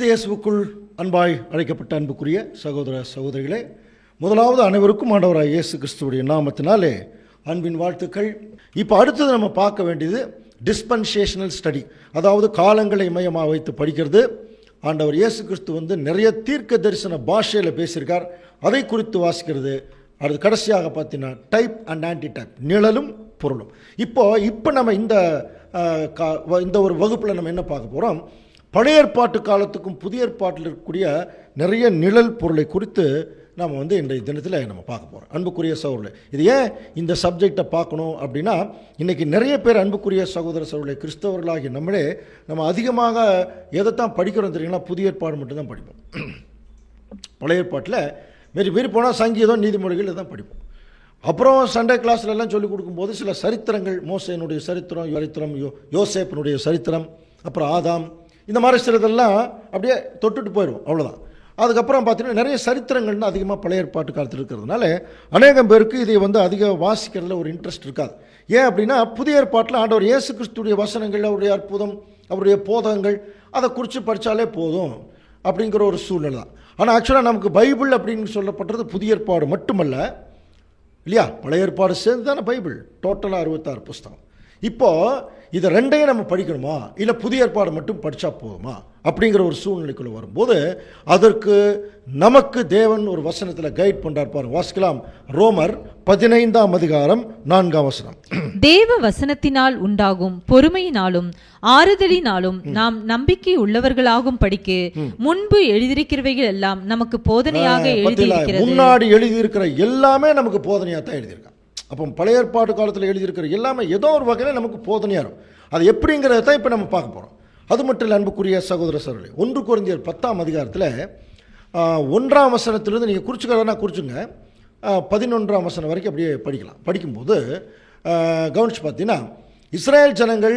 கிறிஸ்து இயேசுவுக்குள் அன்பாய் அழைக்கப்பட்ட அன்புக்குரிய சகோதர சகோதரிகளே, முதலாவது அனைவருக்கும் ஆண்டவராய் இயேசு கிறிஸ்துவுடைய நாமத்தினாலே அன்பின் வாழ்த்துக்கள். இப்போ அடுத்தது நம்ம பார்க்க வேண்டியது டிஸ்பென்சேஷனல் ஸ்டடி, அதாவது காலங்களை மையமாக வைத்து படிக்கிறது. ஆண்டவர் இயேசு கிறிஸ்து நிறைய தீர்க்க தரிசன பாஷையில் பேசியிருக்கார், அதை குறித்து வாசிக்கிறது. அடுத்து கடைசியாக பார்த்தீங்கன்னா டைப் அண்ட் ஆன்டி டைப், நிழலும் பொருளும். இப்போ நம்ம இந்த ஒரு வகுப்பில் நம்ம என்ன பார்க்க போகிறோம், பழைய ஏற்பாட்டு காலத்துக்கும் புதிய ஏற்பாட்டில் இருக்கக்கூடிய நிறைய நிழல் பொருளை குறித்து நம்ம இன்றைய தினத்தில் நம்ம பார்க்க போகிறோம். அன்புக்குரிய சகோதரர்களே, இது ஏன் இந்த சப்ஜெக்டை பார்க்கணும் அப்படின்னா, இன்றைக்கி நிறைய பேர் அன்புக்குரிய சகோதர சகோதரர்களே, கிறிஸ்தவர்களாகி நம்ம அதிகமாக எதைத்தான் படிக்கிறோம் தெரியுங்களா, புதிய ஏற்பாடு மட்டும்தான் படிப்போம். பழைய ஏற்பாட்டில் மீறி போனால் சங்கீதம், நீதிமொழிகள் இதான் படிப்போம். அப்புறம் சண்டே கிளாஸ்லாம் சொல்லிக் கொடுக்கும்போது சில சரித்திரங்கள், மோசேனுடைய சரித்திரம், யோசேப்பினுடைய சரித்திரம், அப்புறம் ஆதாம், இந்த மாதிரி சிலதெல்லாம் அப்படியே தொட்டுட்டு போயிடும், அவ்வளோதான். அதுக்கப்புறம் பார்த்தீங்கன்னா நிறைய சரித்திரங்கள்னு அதிகமாக பழைய ஏற்பாட்டு காலத்தில் இருக்கிறதுனால அநேகம் பேருக்கு இதை அதிக வாசிக்கிறதுல ஒரு இன்ட்ரெஸ்ட் இருக்காது. ஏன் அப்படின்னா, புதிய ஏற்பாட்டில் ஆண்டவர் இயேசு கிறிஸ்துடைய வசனங்கள், அவருடைய அற்புதம், அவருடைய போதகங்கள், அதை குறித்து படித்தாலே போதும் அப்படிங்கிற ஒரு சூழ்நிலை தான். ஆனால் ஆக்சுவலாக நமக்கு பைபிள் அப்படின்னு சொல்லப்பட்டது புதிய ஏற்பாடு மட்டுமல்ல இல்லையா, பழைய ஏற்பாடு சேர்ந்து தானே பைபிள், டோட்டலாக 66 புஸ்தகம். இப்போது இதை ரெண்டையும் நம்ம படிக்கணுமா, இல்லை புதிய ஏற்பாடு மட்டும் படித்தா போதுமா அப்படிங்கிற ஒரு சூழ்நிலைக்குள்ளே வரும்போது அதற்கு நமக்கு தேவன் ஒரு வசனத்தில் கைட் பண்ணுறார் பாருங்க. வாசிக்கலாம். ரோமர் 15ஆம் அதிகாரம் 4ஆம் வசனம். தேவ வசனத்தினால் உண்டாகும் பொறுமையினாலும் ஆறுதலினாலும் நாம் நம்பிக்கை உள்ளவர்களாகும் படிக்கு முன்பு எழுதியிருக்கிறவைகள் எல்லாம் நமக்கு போதனையாக எழுதியிருக்கிறது. முன்னாடி எழுதியிருக்கிற எல்லாமே நமக்கு போதனையாக தான் எழுதியிருக்காங்க. அப்போ பழைய ஏற்பாடு காலத்தில் எழுதியிருக்கிற எல்லாமே ஏதோ ஒரு வகையில் நமக்கு போதனையாக இருக்கும். அது எப்படிங்கிறத தான் இப்போ நம்ம பார்க்க போகிறோம். அது மட்டும் இல்லை அன்புக்குரிய சகோதர சகோதரர்களே, 1 கொரிந்தியர் 10ஆம் அதிகாரத்தில் 1ஆம் வசனத்திலிருந்து நீங்கள் குறிச்சுக்கிறதா குறிச்சுங்க, 11ஆம் வசனம் வரைக்கும் அப்படியே படிக்கலாம். படிக்கும்போது கவனிச்சு பார்த்தீங்கன்னா, இஸ்ரேல் ஜனங்கள்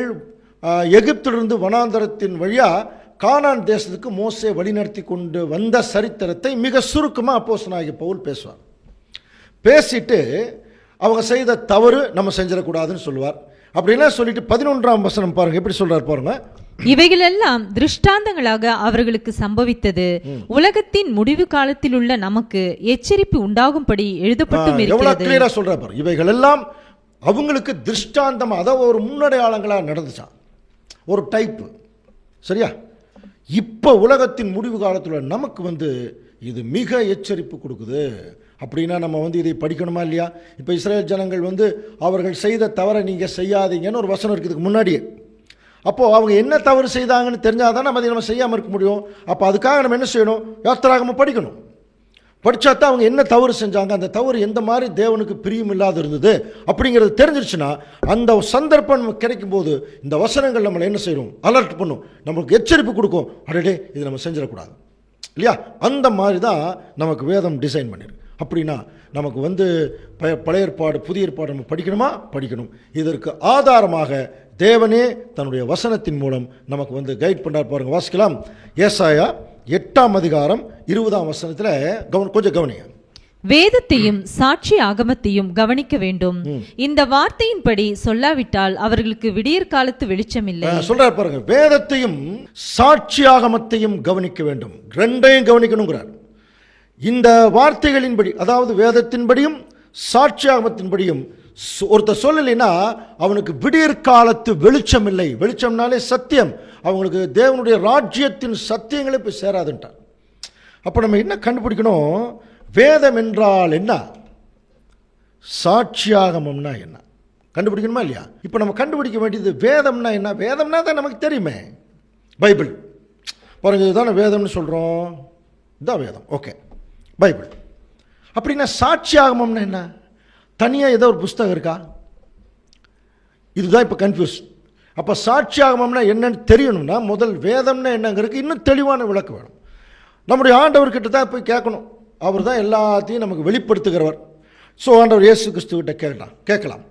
எகிப்திலிருந்து வனாந்தரத்தின் வழியாக கானான் தேசத்துக்கு மோசே வழிநடத்தி கொண்டு வந்த சரித்திரத்தை மிக சுருக்கமாக அப்போஸ்தலனாகிய பவுல் பேசுவார். பேசிட்டு அவங்க செய்த தவறு நம்ம செஞ்சிடக்கூடாதுன்னு சொல்லுவார். அப்படின்னா சொல்லிட்டு 11ஆம் வசனம் பாருங்க, எப்படி சொல்றாரு பாருங்க. இவைகளெல்லாம் திருஷ்டாந்தங்களாக அவர்களுக்கு சம்பவித்தது, உலகத்தின் முடிவு காலத்தில் உள்ள நமக்கு எச்சரிப்பு உண்டாகும்படி எழுதப்பட்டும் இருக்கிறது. எவ்வளவு கிளியரா சொல்றாரு பாருங்க. இவைகள் எல்லாம் அவங்களுக்கு திருஷ்டாந்தம், அதாவது ஒரு முன்னடையாளங்களா நடந்துச்சான், ஒரு டைப். சரியா? இப்போ உலகத்தின் முடிவு காலத்தில் நமக்கு இது மிக எச்சரிப்பு கொடுக்குது. அப்படின்னா நம்ம இதை படிக்கணுமா இல்லையா? இப்போ இஸ்ரேல் ஜனங்கள் அவர்கள் செய்த தவறை நீங்கள் செய்யாதீங்கன்னு ஒரு வசனம் இருக்குதுக்கு முன்னாடியே. அப்போது அவங்க என்ன தவறு செய்தாங்கன்னு தெரிஞ்சால் தான் அதை நம்ம செய்யாமல் இருக்க முடியும். அப்போ அதுக்காக நம்ம என்ன செய்யணும்? யாத்திராகமம் படிக்கணும். படித்தா தான் அவங்க என்ன தவறு செஞ்சாங்க, அந்த தவறு எந்த மாதிரி தேவனுக்கு பிரியம் இல்லாத இருந்தது அப்படிங்கிறது தெரிஞ்சிருச்சுன்னா, அந்த சந்தர்ப்பம் நமக்கு கிடைக்கும் போது இந்த வசனங்கள் நம்மளை என்ன செய்யணும்? அலர்ட் பண்ணும், நம்மளுக்கு எச்சரிப்பு கொடுக்கும். அடடே, இது நம்ம செஞ்சிடக்கூடாது இல்லையா? அந்த மாதிரி தான் நமக்கு வேதம் டிசைன் பண்ணியிருக்கு. அப்படின்னா நமக்கு பழைய ஏற்பாடு புதிய ஏற்பாடு நம்ம படிக்கணுமா? படிக்கணும். இதற்கு ஆதாரமாக தேவனே தன்னுடைய வசனத்தின் மூலம் நமக்கு கைட் பண்ணார் பாருங்க. வாசிக்கலாம். ஏசாயா 8ஆம் அதிகாரம் 20ஆம் வசனத்தில் கொஞ்சம் கவனிங்க. வேதத்தையும் சாட்சி ஆகமத்தையும் கவனிக்க வேண்டும், இந்த வார்த்தையின்படி சொல்லாவிட்டால் அவர்களுக்கு விடியற் காலத்து வெளிச்சம் இல்லை. சொல்றார் பாருங்க, வேதத்தையும் சாட்சி ஆகமத்தையும் கவனிக்க வேண்டும், ரெண்டையும் கவனிக்கணுங்கிறார். இந்த வார்த்தைகளின்படி, அதாவது வேதத்தின்படியும் சாட்சியாகமத்தின்படியும் ஒருத்தர் சொல்லலைன்னா அவனுக்கு விடியற் காலத்து வெளிச்சம் இல்லை. வெளிச்சம்னாலே சத்தியம், அவங்களுக்கு தேவனுடைய ராஜ்யத்தின் சத்தியங்களே போய் சேராதுன்ட்டார். அப்போ நம்ம என்ன கண்டுபிடிக்கணும்? வேதம் என்றால் என்ன, சாட்சியாகமம்னா என்ன கண்டுபிடிக்கணுமா இல்லையா? இப்போ நம்ம கண்டுபிடிக்க வேண்டியது வேதம்னா என்ன. வேதம்னா தான் நமக்கு தெரியுமே, பைபிள் பாருங்க, இதுதானே வேதம்னு சொல்கிறோம், இதுதான் வேதம். Okay, Bible. அப்படின்னா சாட்சியாகமம்னா என்ன? தனியாக ஏதோ ஒரு புஸ்தகம் இருக்கா? இதுதான் இப்போ கன்ஃபியூஸ். அப்போ சாட்சியாகமம்னா என்னன்னு தெரியணும்னா முதல் வேதம்னா என்னங்கிறதுக்கு இன்னும் தெளிவான விளக்கம் வேணும். நம்முடைய ஆண்டவர்கிட்ட தான் போய் கேட்கணும். அவர் தான் எல்லாத்தையும் நமக்கு வெளிப்படுத்துகிறவர். ஸோ ஆண்டவர் இயேசு கிறிஸ்துவிட்ட கேட்கலாம்.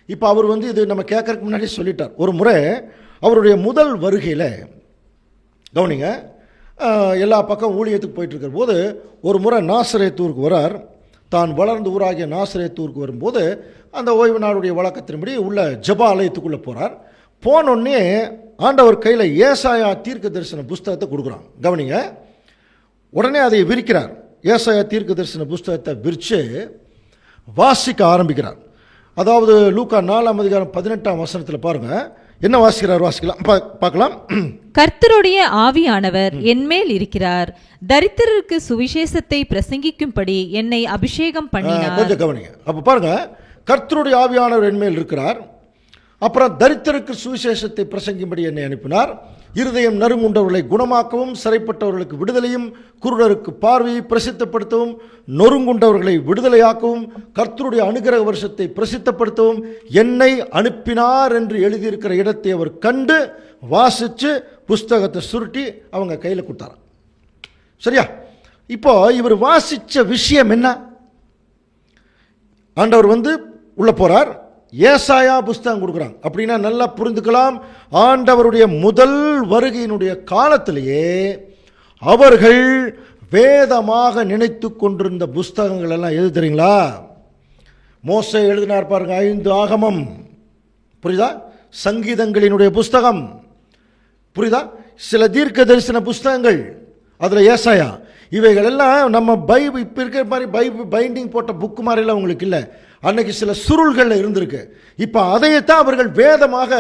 இப்போ அவர் இது நம்ம கேட்கறதுக்கு முன்னாடி சொல்லிட்டார். ஒரு முறை அவருடைய முதல் வருகையில் கவனிங்க, எல்லா பக்கம் ஊழியத்துக்கு போயிட்டுருக்கிற போது ஒரு முறை நாசரேத்தூருக்கு வரார். தான் வளர்ந்த ஊராகிய நாசரேத்தூருக்கு வரும்போது அந்த ஓய்வு நாளுடைய வழக்கத்தின்படி உள்ள ஜெப ஆலயத்துக்குள்ளே போகிறார். போனோடனே ஆண்டவர் கையில் ஏசாயா தீர்க்க தரிசன புஸ்தகத்தை கொடுக்குறாங்க. கவனிங்க, உடனே அதை விரிக்கிறார். ஏசாயா தீர்க்க தரிசன புஸ்தகத்தை விரித்து வாசிக்க ஆரம்பிக்கிறார். அதாவது லூக்கா 4:18 பாருங்கள், என்ன வாசிக்கிறார்? வாசிக்கலாம், பார்க்கலாம். கர்த்தருடைய ஆவியானவர் என்மேல் இருக்கிறார், தரித்திரருக்கு சுவிசேஷத்தை பிரசங்கிக்கும்படி என்னை அபிஷேகம் பண்ணினார். கொஞ்சம் கவனிங்க. அப்போ பாருங்க, கர்த்தருடைய ஆவியானவர் என்மேல் இருக்கிறார், அப்புறம் தரித்திரருக்கு சுவிசேஷத்தை பிரசங்கிக்கும்படி என்னை அனுப்பினார், இருதயம் நறுங்குண்டவர்களை குணமாக்கவும், சிறைப்பட்டவர்களுக்கு விடுதலையும், குருடருக்கு பார்வையை பிரசித்தப்படுத்தவும், நொறுங்குண்டவர்களை விடுதலையாக்கவும், கர்த்தருடைய அனுகிரக வருஷத்தை பிரசித்தப்படுத்தவும் என்னை அனுப்பினார் என்று எழுதியிருக்கிற இடத்தை அவர் கண்டு வாசித்து புஸ்தகத்தை சுருட்டி அவங்க கையில் கொடுத்தார். சரியா? இப்போ இவர் வாசித்த விஷயம் என்ன? ஆண்டவர் உள்ள போறார், ஏசாயா புஸ்தகம் கொடுக்குறாங்க. அப்படின்னா நல்லா புரிந்துக்கலாம், ஆண்டவருடைய முதல் வருகையினுடைய காலத்திலேயே அவர்கள் வேதமாக நினைத்து கொண்டிருந்த புஸ்தகங்கள் எல்லாம் எது தெரியுங்களா? மோசே எழுதினார் பாருங்க, 5 ஆகமம், புரியுதா? சங்கீதங்களினுடைய புஸ்தகம், புரியுதா? சில தீர்க்க தரிசன புஸ்தகங்கள், அதில் ஏசாயா. இவைகள் எல்லாம் நம்ம பைபிள் இப்போ இருக்கிற மாதிரி பைண்டிங் போட்ட புக்கு மாதிரிலாம் உங்களுக்கு இல்லை. அன்னைக்கு சில சுருள்களில் இருந்திருக்கு. இப்போ அதையத்தான் அவர்கள் வேதமாக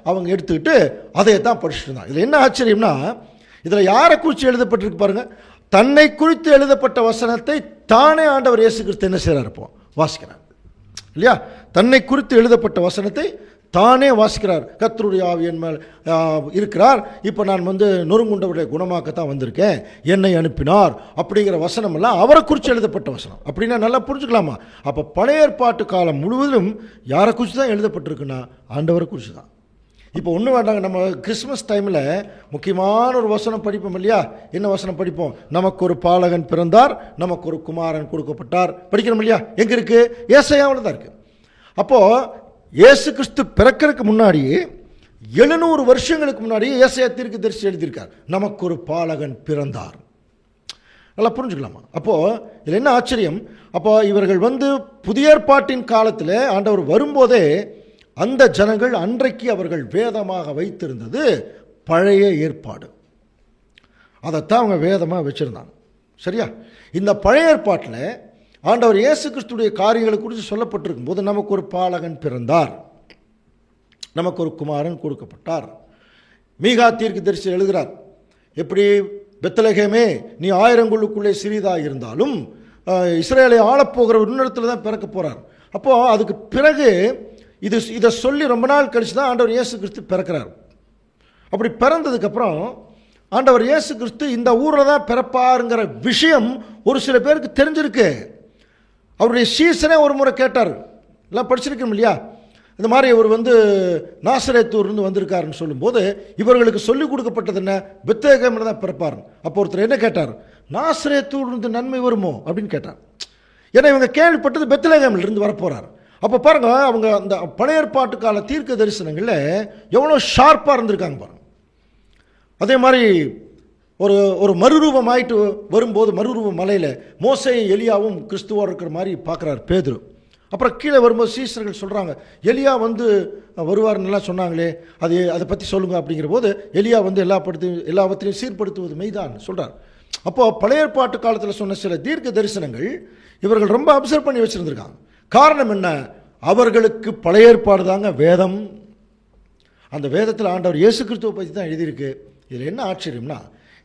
அவங்க எடுத்துக்கிட்டு அதையத்தான் படிச்சுட்டு இருந்தாங்க. இதில் என்ன ஆச்சரியம்னா, இதில் யாரை குறித்து எழுதப்பட்டிருக்கு பாருங்க, தன்னை குறித்து எழுதப்பட்ட வசனத்தை தானே ஆண்டவர் இயேசு கிறிஸ்து என்ன செய்கிறார்? இப்போ வாசிக்கிறார் இல்லையா? தன்னை குறித்து எழுதப்பட்ட வசனத்தை தானே வாசிக்கிறார். கர்த்தருடைய ஆவி என் மேல் இருக்கிறார், இப்போ நான் நொறுங்குண்டவருடைய குணமாக்கத்தான் வந்திருக்கேன், என்னை அனுப்பினார் அப்படிங்கிற வசனம் எல்லாம் அவரை குறித்து எழுதப்பட்ட வசனம். அப்படின்னா நல்லா புரிஞ்சுக்கலாமா? அப்போ பழைய ஏற்பாட்டு காலம் முழுவதும் யாரை குறித்து தான் எழுதப்பட்டிருக்குன்னா ஆண்டவரை குறித்து தான். இப்போ ஒன்றும் வேண்டாங்க, நம்ம கிறிஸ்மஸ் டைமில் முக்கியமான ஒரு வசனம் படிப்போம் இல்லையா? என்ன வசனம் படிப்போம்? நமக்கு ஒரு பாலகன் பிறந்தார், நமக்கு ஒரு குமாரன் கொடுக்கப்பட்டார், படிக்கிறோம் இல்லையா? எங்கே இருக்குது? ஏசாயாவில் தான் இருக்குது. அப்போது இயேசு கிறிஸ்து பிறக்கிறதுக்கு முன்னாடி 700 வருஷங்களுக்கு முன்னாடி ஏசாயா தீர்க்கதரிசி எழுதியிருக்கார், நமக்கு ஒரு பாலகன் பிறந்தார். நல்லா புரிஞ்சுக்கலாமா? அப்போது இதில் என்ன ஆச்சரியம், அப்போ இவர்கள் புதிய ஏற்பாட்டின் காலத்தில் ஆண்டவர் வரும்போதே அந்த ஜனங்கள் அன்றைக்கு அவர்கள் வேதமாக வைத்திருந்தது பழைய ஏற்பாடு. அதைத்தான் அவங்க வேதமாக வச்சுருந்தாங்க. சரியா? இந்த பழைய ஏற்பாட்டில் ஆண்டவர் இயேசு கிறிஸ்துடைய காரியங்களை குறித்து சொல்லப்பட்டிருக்கும் போது நமக்கு ஒரு பாலகன் பிறந்தார், நமக்கு ஒரு குமாரன் கொடுக்கப்பட்டார். மீகா தீர்க்கதரிசி எழுதுகிறார், எப்படி? பெத்லகேமே, நீ 1000 கொள்ளுக்குள்ளே சிறிதாக இருந்தாலும் இஸ்ரேலை ஆளப்போகிற இன்னொருத்தில் தான் பிறக்க போகிறார். அப்போது அதுக்கு பிறகு இதை சொல்லி ரொம்ப நாள் கழிச்சு தான் ஆண்டவர் இயேசு கிறிஸ்து பிறக்கிறார். அப்படி பிறந்ததுக்கப்புறம் ஆண்டவர் இயேசு கிறிஸ்து இந்த ஊரில் தான் பிறப்பாருங்கிற விஷயம் ஒரு சில பேருக்கு தெரிஞ்சிருக்கு. அவருடைய சீசனே ஒரு முறை கேட்டார், எல்லாம் படிச்சிருக்கோம் இல்லையா? இந்த மாதிரி அவர் நாசரேத்தூர்லேருந்து வந்திருக்காருன்னு சொல்லும்போது இவர்களுக்கு சொல்லிக் கொடுக்கப்பட்டது என்ன? பெத்லகேமில் தான் பிறப்பார். அப்போ ஒருத்தர் என்ன கேட்டார்? நாசரேத்தூர்லேருந்து நன்மை வருமோ அப்படின்னு கேட்டார். ஏன்னா இவங்க கேள்விப்பட்டது பெத்லகேமில் இருந்து வரப்போகிறார். அப்போ பாருங்க, அவங்க அந்த பழைய ஏற்பாட்டு கால தீர்க்க தரிசனங்களில் எவ்வளோ ஷார்ப்பாக இருந்திருக்காங்க பாருங்க. அதே மாதிரி ஒரு மறுரூபம் ஆயிட்டு வரும்போது மறுரூப மலையில் மோசேயும் எலியாவும் கிறிஸ்துவா இருக்கிற மாதிரி பார்க்குறாரு பேதுரு. அப்புறம் கீழே வரும்போது சீசர்கள் சொல்கிறாங்க, எலியா வருவார்னுலாம் சொன்னாங்களே, அதை பற்றி சொல்லுங்கள் அப்படிங்கிற போது எலியா எல்லாவற்றையும் சீர்படுத்துவது மெய்தான் சொல்கிறார். அப்போது பழைய ஏற்பாட்டு காலத்தில் சொன்ன சில தீர்க்க தரிசனங்கள் இவர்கள் ரொம்ப அப்சர்வ் பண்ணி வச்சுருந்துருக்காங்க. காரணம் என்ன? அவர்களுக்கு பழைய ஏற்பாடு தாங்க வேதம். அந்த வேதத்தில் ஆண்டவர் இயேசு கிறிஸ்துவை பற்றி தான் எழுதியிருக்கு. இதில் என்ன ஆச்சரியம்னா,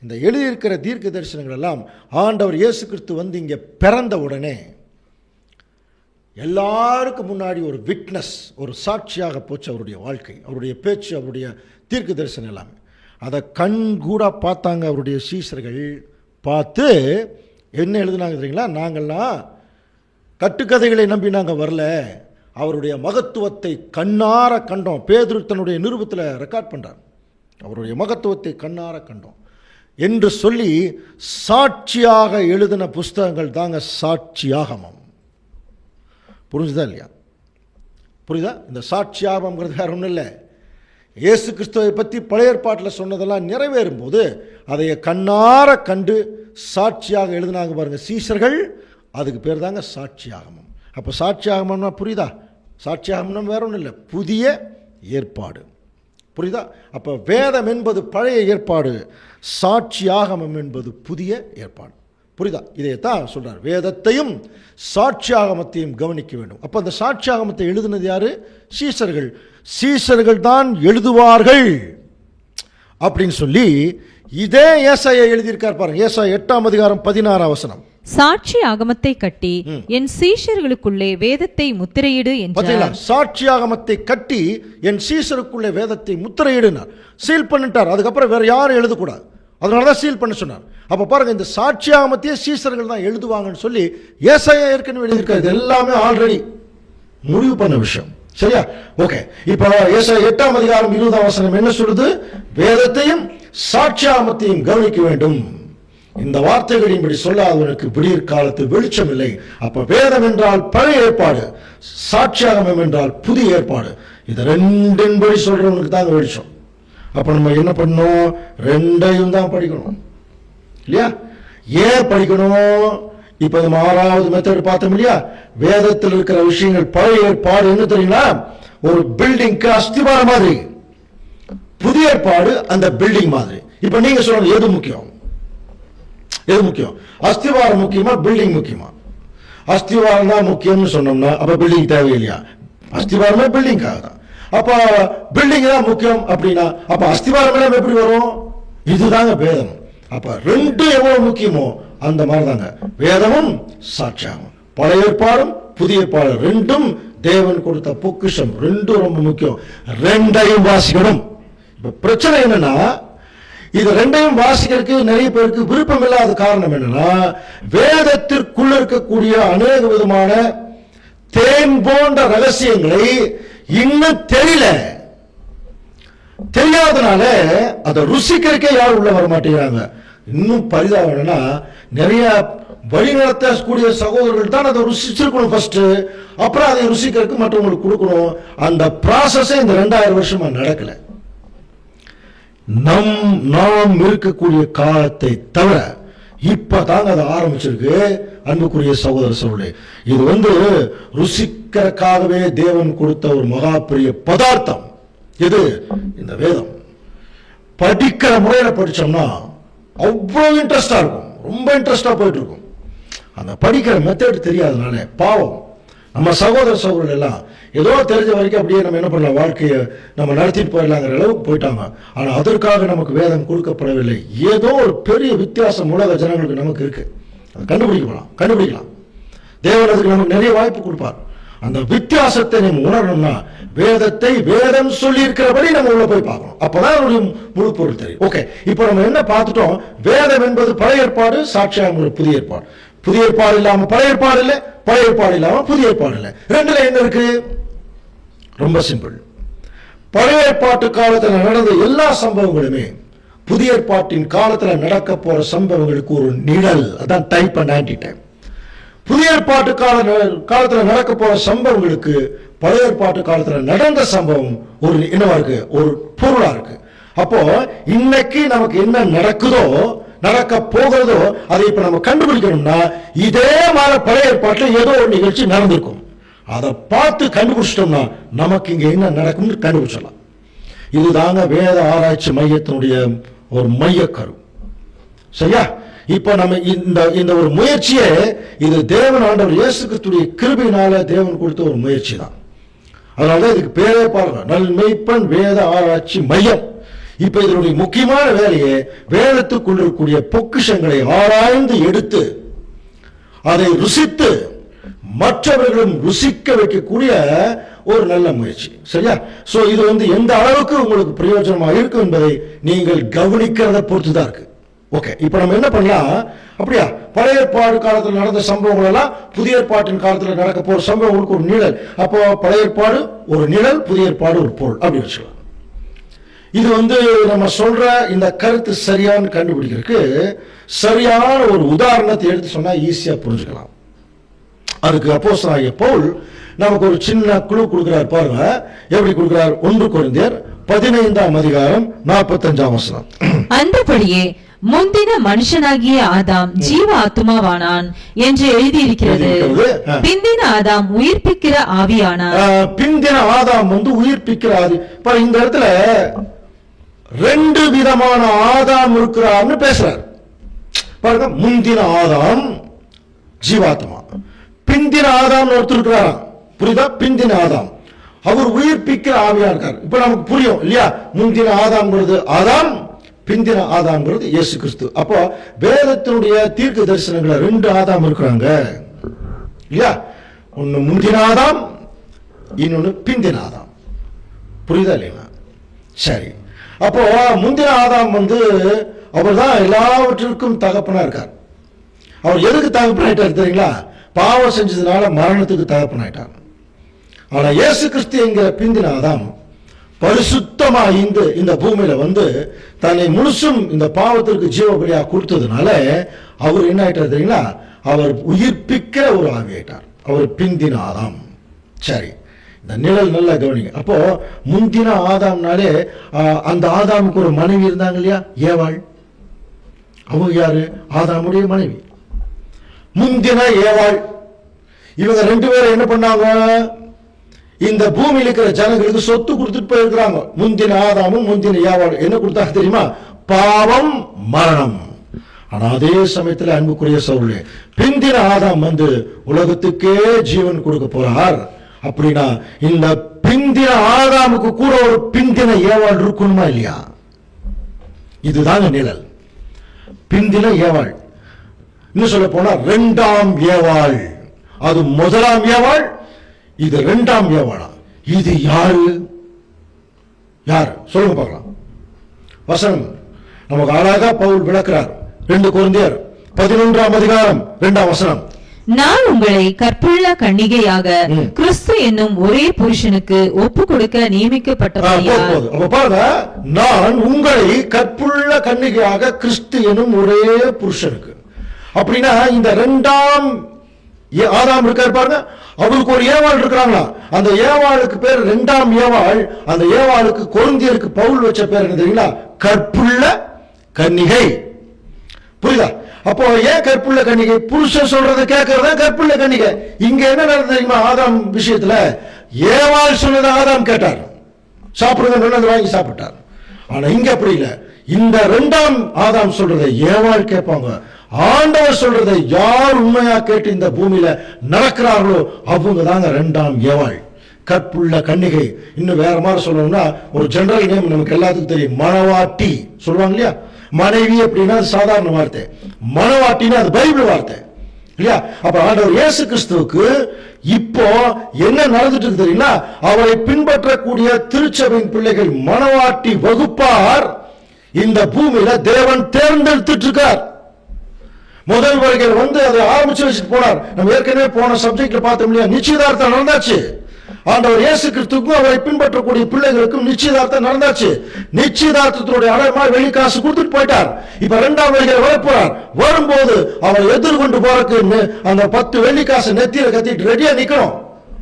இந்த எழுதியிருக்கிற தீர்க்க தரிசனங்கள் எல்லாம் ஆண்டவர் இயேசு கிறிஸ்து இங்கே பிறந்த உடனே எல்லாருக்கும் முன்னாடி ஒரு விட்னஸ், ஒரு சாட்சியாக போச்சு அவருடைய வாழ்க்கை, அவருடைய பேச்சு, அவருடைய தீர்க்க தரிசனம் எல்லாமே. அதை கண்கூட பார்த்தாங்க அவருடைய சீஷர்கள். பார்த்து என்ன எழுதுனாங்க தெரியுங்களா? நாங்கள்லாம் கட்டுக்கதைகளை நம்பி நாங்கள் வரல, அவருடைய மகத்துவத்தை கண்ணார கண்டோம். பேதுரு தன்னுடைய நிருபத்தில் ரெக்கார்ட் பண்ணுறார், அவருடைய மகத்துவத்தை கண்ணார கண்டோம் என்று சொல்லி சாட்சியாக எழுதின புஸ்தகங்கள் தாங்க சாட்சியாகமம். புரிஞ்சுதா இல்லையா? புரியுதா? இந்த சாட்சியாகமங்கிறது வேற ஒன்றும் இல்லை. இயேசு கிறிஸ்துவை பற்றி பழைய ஏற்பாட்டில் சொன்னதெல்லாம் நிறைவேறும் போது அதை கண்ணார கண்டு சாட்சியாக எழுதினாங்க பாருங்க சீஷர்கள். அதுக்கு பேர் தாங்க சாட்சியாகமம். அப்போ சாட்சியாகமம்னா புரியுதா? சாட்சியாகமம் வேற ஒன்றும் இல்லை, புதிய ஏற்பாடு. புரியுதா? அப்போ வேதம் என்பது பழைய ஏற்பாடு, சாட்சியாகமம் என்பது புதிய ஏற்பாடு. புரியுதா? இதைத்தான் சொல்றார், வேதத்தையும் சாட்சியாகமத்தையும் கவனிக்க வேண்டும். அப்போ அந்த சாட்சியாகமத்தை எழுதினது யாரு? சீசர்கள். சீசர்கள் தான் எழுதுவார்கள் அப்படின்னு சொல்லி இதே ஏசாயா எழுதியிருக்கார் பாருங்க. ஏசாயா 8:16. சாட்சி ஆகமத்தை கட்டி என் சீஷர்களுக்குள்ளே வேதத்தை முத்திரையிடு என்றார். சாட்சி ஆகமத்தை கட்டி என் சீஷருக்குள்ளே வேதத்தை முத்திரையிடுனார். சீல் பண்ணிட்டார். அதுக்கப்புறம் வேற யாரும் எழுதக்கூடாது, அதனாலதான் சீல் பண்ண சொன்னார். அப்ப பாருங்க, இந்த சாட்சி ஆகமத்தையே சீஷர்கள் தான் எழுதுவாங்கன்னு சொல்லி ஏசாயா ஏற்கனவே எழுதியிருக்காரு. இது எல்லாமே ஆல்ரெடி முடிவு பண்ண விஷயம். சரியா? ஓகே. இப்ப ஏசாயா 8:20 என்ன சொல்லுது? வேதத்தையும் சாட்சியாகமத்தையும் கவனிக்க வேண்டும். இந்த வார்த்தைகளின்படி சொல்லாதவனுக்கு விடியற் காலத்தில் வெளிச்சம் இல்லை. அப்ப வேதம் என்றால் பழைய ஏற்பாடு, சாட்சியாகமம் என்றால் புதிய ஏற்பாடு. இது ரெண்டின்படி சொல்றவனுக்கு தான் வெளிச்சம். அப்ப நம்ம என்ன பண்ணணும்? ரெண்டையும் தான் படிக்கணும் இல்லையா? ஏன் படிக்கணும்? இப்ப நம்ம 6வது மெத்தட் பார்த்தோம் இல்லையா? வேதத்தில் இருக்கிற விஷயங்கள் பழைய ஏற்பாடு என்ன தெரியுங்களா? ஒரு பில்டிங்க்கு அஸ்திவாரம் மாதிரி, புதிய ஏற்பாடு அந்த பில்டிங் மாதிரி. இப்ப நீங்க சொல்லுங்க, எது முக்கியம்? எது முக்கியம்? அஸ்திவாரம் முக்கியமா, பில்டிங் முக்கியமா? அஸ்திவாரம் தான் முக்கியம்னு சொன்னோம்னா அப்ப பில்டிங் தேவையில்லையா? அஸ்திவாரமே பில்டிங்காக தான். அப்ப பில்டிங் தான் முக்கியம் அப்படின்னா அப்ப அஸ்திவாரம் எல்லாம் எப்படி வரும்? இதுதாங்க வேதம். அப்ப ரெண்டு எவ்வளவு முக்கியமோ அந்த மாதிரி தாங்க வேதமும் சாட்சியாகும். பழைய ஏற்பாடும் புதிய ஏற்பாடு ரெண்டும் தேவன் கொடுத்த பொக்கிஷம். ரெண்டும் ரொம்ப முக்கியம். ரெண்டையும் வாசிக்கணும். இப்ப பிரச்சனை என்னன்னா, இது ரெண்டையும் வாசிக்கிறதுக்கு நிறைய பேருக்கு விருப்பம் இல்லாத காரணம் என்னன்னா, வேதத்திற்குள்ள இருக்கக்கூடிய அநேக விதமான தேன் போன்ற ரகசியங்களை இன்னும் தெரியாதனால அதை ருசிக்கிறதுக்கே யாரும் உள்ள வர மாட்டேங்கிறாங்க. இன்னும் பரிதாபம் என்னன்னா, நிறைய வழிநடத்தக்கூடிய சகோதரர்கள் தான் அதை ருசிச்சிருக்கணும் ஃபர்ஸ்ட், அப்புறம் அதை ருசிக்கிறதுக்கு மற்றவங்களுக்கு கொடுக்கணும். அந்த ப்ராசஸே இந்த 2000 வருஷமா நடக்கல. நாம் இருக்கக்கூடிய காலத்தை தவிர இப்பதாங்க அது ஆரம்பிச்சிருக்கு. அன்புக்குரிய சகோதர சகோதரி, இது ருசிக்கிறதுக்காகவே தேவன் கொடுத்த ஒரு மகா பெரிய பதார்த்தம். இது இந்த வேதம். படிக்கிற முறையில படிச்சோம்னா அவ்வளவு இன்ட்ரெஸ்டா இருக்கும், ரொம்ப இன்ட்ரெஸ்டா போயிட்டு இருக்கும். அந்த படிக்கிற மெத்தட் தெரியாதனால பாவம் நம்ம சகோதர சகோதரர்கள் எல்லாம் ஏதோ தெரிஞ்ச வரைக்கும் அப்படியே நம்ம என்ன பண்ணலாம், வாழ்க்கையை நம்ம நடத்திட்டு போயிடலாங்கிற அளவுக்கு போயிட்டாங்க. ஆனா அதற்காக நமக்கு வேதம் கொடுக்கப்படவில்லை. ஏதோ ஒரு பெரிய வித்தியாசம் உலக ஜனங்களுக்கு நமக்கு இருக்கு. கண்டுபிடிக்கலாம். தேவன் அதுக்கு நமக்கு நிறைய வாய்ப்பு கொடுப்பார். அந்த வித்தியாசத்தை நம்ம உணரணும்னா வேதத்தை வேதம் சொல்லி இருக்கிறபடி நம்ம உள்ள போய் பார்க்கணும். அப்பதான் அவருடைய முழு பொருள் தெரியும். ஓகே, இப்போ நம்ம என்ன பார்த்துட்டோம்? வேதம் என்பது பழைய ஏற்பாடு, சாட்சியாகமம் புதிய ஏற்பாடு. புதிய ஏற்பாடு இல்லாம பழைய ஏற்பாடு இல்லை, பழைய ஏற்பாடு இல்லாம புதிய ஏற்பாடு இல்லை. ரெண்டுல என்ன இருக்கு? ரொம்ப சிம்பிள். பழைய ஏற்பாட்டு காலத்துல நடந்த எல்லா சம்பவங்களுமே புதிய ஏற்பாட்டின் காலத்துல நடக்க போற சம்பவங்களுக்கு ஒரு நிழல். அதான் டைப் அண்ட் ஆன்டி டைப். புதிய ஏற்பாட்டு காலத்துல நடக்க போற சம்பவங்களுக்கு பழைய ஏற்பாட்டு காலத்துல நடந்த சம்பவம் ஒரு என்னவா இருக்கு? ஒரு பொருளா இருக்கு. அப்போ இன்னைக்கு நமக்கு என்ன நடக்குதோ, நடக்க போகிறதோ, அதை இப்ப நம்ம கண்டுபிடிக்கணும்னா இதே மாதிரி பழைய ஏற்பாட்டில் ஏதோ ஒரு நிகழ்ச்சி நடந்திருக்கும். அதை பார்த்து கண்டுபிடிச்சிட்டோம்னா நமக்கு இங்க என்ன நடக்கும்னு கண்டுபிடிச்சிடலாம். இதுதாங்க வேத ஆராய்ச்சி மையத்தினுடைய ஒரு மையக்கரு. சரியா? இப்ப நம்ம இந்த ஒரு முயற்சியே இது தேவன் ஆண்டவர் இயேசு கிறிஸ்துவின் கிருபையினால தேவன் கொடுத்த ஒரு முயற்சி தான். அதனாலதான் இதுக்கு பேரே பாருங்க, நல்மெய்ப்பன் வேத ஆராய்ச்சி மையம். இப்ப இதனுடைய முக்கியமான வேலையை வேதத்துக்குள் இருக்கக்கூடிய பொக்கிஷங்களை ஆராய்ந்து எடுத்து அதை ருசித்து மற்றவர்களும் ருசிக்க வைக்கக்கூடிய ஒரு நல்ல முயற்சி. சரியா? சோ இது எந்த அளவுக்கு உங்களுக்கு பிரயோஜனமா இருக்கும் என்பதை நீங்கள் கவனிக்கிறத பொறுத்துதான் இருக்கு. ஓகே, இப்ப நம்ம என்ன பண்ணலாம்? அப்படியா, பழைய ஏற்பாடு காலத்தில் நடந்த சம்பவங்கள் எல்லாம் புதிய ஏற்பாட்டின் காலத்தில் நடக்க போற சம்பவங்களுக்கு ஒரு நிழல். அப்போ பழைய ஏற்பாடு ஒரு நிழல், புதிய ஏற்பாடு ஒரு பொருள் அப்படி வச்சுக்கலாம். இது நம்ம சொல்ற இந்த கருத்து சரியான்னு கண்டுபிடிக்கிறதுக்கு சரியான ஒரு உதாரணத்தை எடுத்து சொன்னா ஈஸியா புரிஞ்சுக்கலாம். அதுக்கு அப்போஸ்தலனாகிய பவுல் நமக்கு ஒரு சின்ன குழு கொடுக்கிறார் பாருங்க. எப்படி கொடுக்கிறார்? 1 கொரிந்தியர் 15 அதிகாரம் 45 வசனம். அந்தபடியே முந்தின மனுஷனாகிய ஆதாம் ஜீவ ஆத்துமாவானான் என்று எழுதியிருக்கிறது. பிந்தின ஆதாம் உயிர்ப்பிக்கிற ஆவியானார். பிந்தின ஆதாம் உயிர்ப்பிக்கிற ஆவி. இந்த இடத்துல ரெண்டு விதமான ஆதாம் இருக்கிறார்னு பேசுறார் பாருங்க. முந்தின ஆதாம் ஜீவாத்மா, பிந்தின ஆதாம் ஒருத்தர் இருக்கிறாராம். புரியுதா? பிந்தின ஆதாம் அவர் உயிர்ப்பிக்கிற ஆவியா இருக்கார். இப்ப நமக்கு புரியும் இல்லையா? முந்தின ஆதாம்ங்கிறது ஆதாம், பிந்தின ஆதாம்ங்கிறது இயேசு கிறிஸ்து. அப்போ வேதத்தினுடைய தீர்க்க தரிசனங்களை ரெண்டு ஆதாம் இருக்கிறாங்க இல்லையா? ஒன்னு முந்தின ஆதாம், இன்னொன்னு பிந்தின ஆதாம். புரியுதா இல்லையா? சரி, அப்போ முந்தின ஆதாம் அவர் தான் எல்லாவற்றிற்கும் தகப்பனா இருக்கார். அவர் எதுக்கு தகப்பனாயிட்டார் தெரியுங்களா? பாவம் செஞ்சதுனால மரணத்துக்கு தகப்பனாயிட்டார். ஆனா இயேசு கிறிஸ்து என்கிற பிந்தின ஆதாம் பரிசுத்தமா இந்த பூமியில தன்னை முழுசும் இந்த பாவத்திற்கு ஜீவபலியா கொடுத்ததுனால அவர் என்ன ஆயிட்டார் தெரியுங்களா? அவர் உயிர்ப்பிக்கிற ஒரு ஆவி ஆயிட்டார். அவர் பிந்தின ஆதாம். சரி, இந்த நிழல் நல்லா கவனிங்க. அப்போ முந்தின ஆதாம்னாலே அந்த ஆதாமுக்கு ஒரு மனைவி இருந்தாங்க இல்லையா? ஏவாள். அவங்க யாரு? ஆதாமுடைய மனைவி. முந்தின ஏவாள். இவங்க ரெண்டு பேரும் என்ன பண்ணாங்க? இந்த பூமியில் இருக்கிற ஜனங்களுக்கு சொத்து கொடுத்துட்டு போயிருக்கிறாங்க. முந்தின ஆதாமும் முந்தின ஏவாள் என்ன கொடுத்தாங்க தெரியுமா? பாவம், மரணம். ஆனா அதே சமயத்தில் அன்புக்குரிய சகோதரர்களே, பிந்தின ஆதாம் உலகத்துக்கே ஜீவன் கொடுக்க போறார். அப்படின்னா இந்த பிந்தின ஆதாமுக்கு கூட ஒரு பிந்தின ஏவாள் இருக்கணுமா இல்லையா? இதுதாங்க நிழல். பிந்தின ஏவாள், இன்னும் சொல்ல போனா இரண்டாம் ஏவாள். அது முதலாம் ஏவாள், இது இரண்டாம் ஏவாளா? இது யாரு? யார் சொல்லுங்க பார்க்கலாம். வசனம் நமக்கு அழகா பவுல் விளக்குறார். 2 கொரிந்தியர் 11ஆம் அதிகாரம் 2ஆம் வசனம். நான் உங்களை கற்புள்ள கன்னிகையாக கிறிஸ்து என்னும் ஒரே புருஷனுக்கு ஒப்பு கொடுக்க நியமிக்கப்பட்டபடியால். நான் உங்களை கற்புள்ள கன்னிகையாக கிறிஸ்து என்னும் ஒரே புருஷனுக்கு. அப்படின்னா இந்த இரண்டாம் ஆதாம் இருக்கார் பாருங்க, அவருக்கு ஒரு ஏவாள் இருக்கிறாங்களா? அந்த ஏவாளுக்கு பேர் இரண்டாம் ஏவாள். அந்த ஏவாளுக்கு கொரிந்தியருக்கு பவுல் வச்ச பேர் என்ன தெரியுங்களா? கற்புள்ள கன்னிகை. புரியுதா? அப்போ ஏன் கற்புள்ள கன்னிகை? புருஷன் சொல்றதை கேட்கறதா கற்புள்ள கன்னிகை. இங்க என்ன நடந்தது தெரியுமா? ஆதாம் விஷயத்துல ஏவாள் சொன்னதை ஆதாம் கேட்டார், சாப்பிடுங்க வாங்கி சாப்பிட்டார். ஆனா இங்க அப்படி இல்லை. இந்த இரண்டாம் ஆதாம் சொல்றதை ஏவாள் கேட்பாங்க. ஆண்டவர் சொல்றதை யார் உண்மையா கேட்டு இந்த பூமியில நடக்கிறார்களோ அவங்க தாங்க இரண்டாம் ஏவாள், கற்புள்ள கன்னிகை. இன்னும் வேற மாதிரி சொல்லணும்னா ஒரு ஜெனரல் நேம் நமக்கு எல்லாத்துக்கும் தெரியும், மணவாட்டி சொல்லுவாங்க இல்லையா? மனைவி அப்படின்னா சாதாரண வார்த்தை, மணவாட்டினா அது பைபிள் வார்த்தை இல்லையா? அப்ப ஆண்டவர் இயேசு கிறிஸ்துவுக்கு இப்போ என்ன நடந்துட்டு இருக்கு தெரியுங்களா? அவரை பின்பற்றக்கூடிய திருச்சபையின் பிள்ளைகள் மணவாட்டி வகுப்பார் இந்த பூமியில தேவன் தேர்ந்தெடுத்துட்டு இருக்கார். முதல் வருகையில் அதை ஆரம்பிச்சு வச்சுட்டு போனார். நம்ம ஏற்கனவே போன சப்ஜெக்ட்ல பார்த்தோம் இல்லையா? நிச்சயதார்த்தம் நடந்தாச்சு. ஆண்டவர் இயேசு கிறிஸ்துவுக்கும் அவரை பின்பற்றக்கூடிய பிள்ளைகளுக்கும் நிச்சயதார்த்தம் நடந்தாச்சு. நிச்சயதார்த்தத்தினுடைய அடையாளமா வெள்ளிக்காசு கொடுத்துட்டு போயிட்டார். இப்ப 2ஆம் வருகையில் வரப்போறார். வரும்போது அவரை எதிர்கொண்டு போறதுக்கு அந்த 10 வெள்ளிக்காசு நெத்தியில கத்திட்டு ரெடியா நிக்கணும்.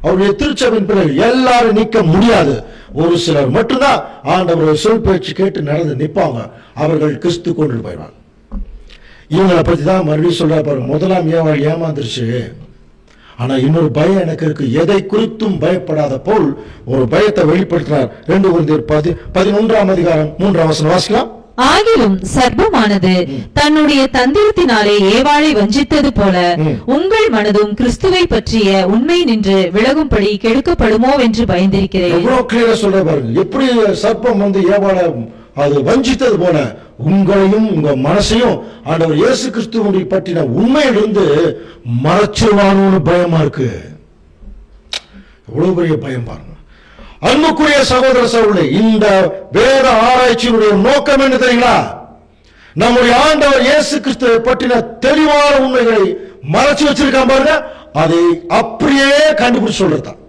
அவருடைய திருச்சபையின் பிள்ளைகள் எல்லாரும் நிக்க முடியாது. ஒரு சிலர் மட்டும்தான் ஆண்டவர் சொல் பேச்சு கேட்டு நடந்து நிற்பாங்க. அவர்கள் கிறிஸ்து கொண்டு போயிடுவாங்க. இவங்களை பத்தி தான் மறுபடியும் சொல்ற பாருங்க. முதலாம் ஏவாள் ஏமாந்துருச்சு. ஆனா இன்னொரு பயம் எனக்கு இருக்கு. எதை குறித்தும் பயப்படாத போல் ஒரு பயத்தை வெளிப்படுத்தினார். 2 கொரிந்தியர் 11ஆம் அதிகாரம் 3ஆம் வசனம் வாசிக்கலாம். ஆகிலும் சர்ப்பமானது தன்னுடைய தந்திரத்தினாலே ஏவாளை வஞ்சித்தது போல உங்கள் மனதும் கிறிஸ்துவை பற்றிய உண்மை நின்று விலகும்படி கெடுக்கப்படுமோ என்று பயந்திருக்கிறேன். எவ்வளவு கிளியரா சொல்ற பாருங்க. எப்படி சர்ப்பம் ஏவாளை அது வஞ்சித்தது போல உங்களையும் உங்க மனசையும் ஆண்டவர் இயேசு கிறிஸ்துவை பற்றின உண்மையிலிருந்து மறைச்சிருவானு பயமா இருக்கு. எவ்வளவு பெரிய பயம் பாருங்க. அன்புக்குரிய சகோதர சகோதரி, இந்த வேத ஆராய்ச்சியினுடைய நோக்கம் என்ன தெரியுங்களா? நம்முடைய ஆண்டவர் இயேசு கிறிஸ்துவை பற்றின தெளிவான உண்மைகளை மறைச்சு வச்சிருக்கான் பாருங்க. அதை அப்படியே கண்டுபிடிச்சு சொல்றதான்.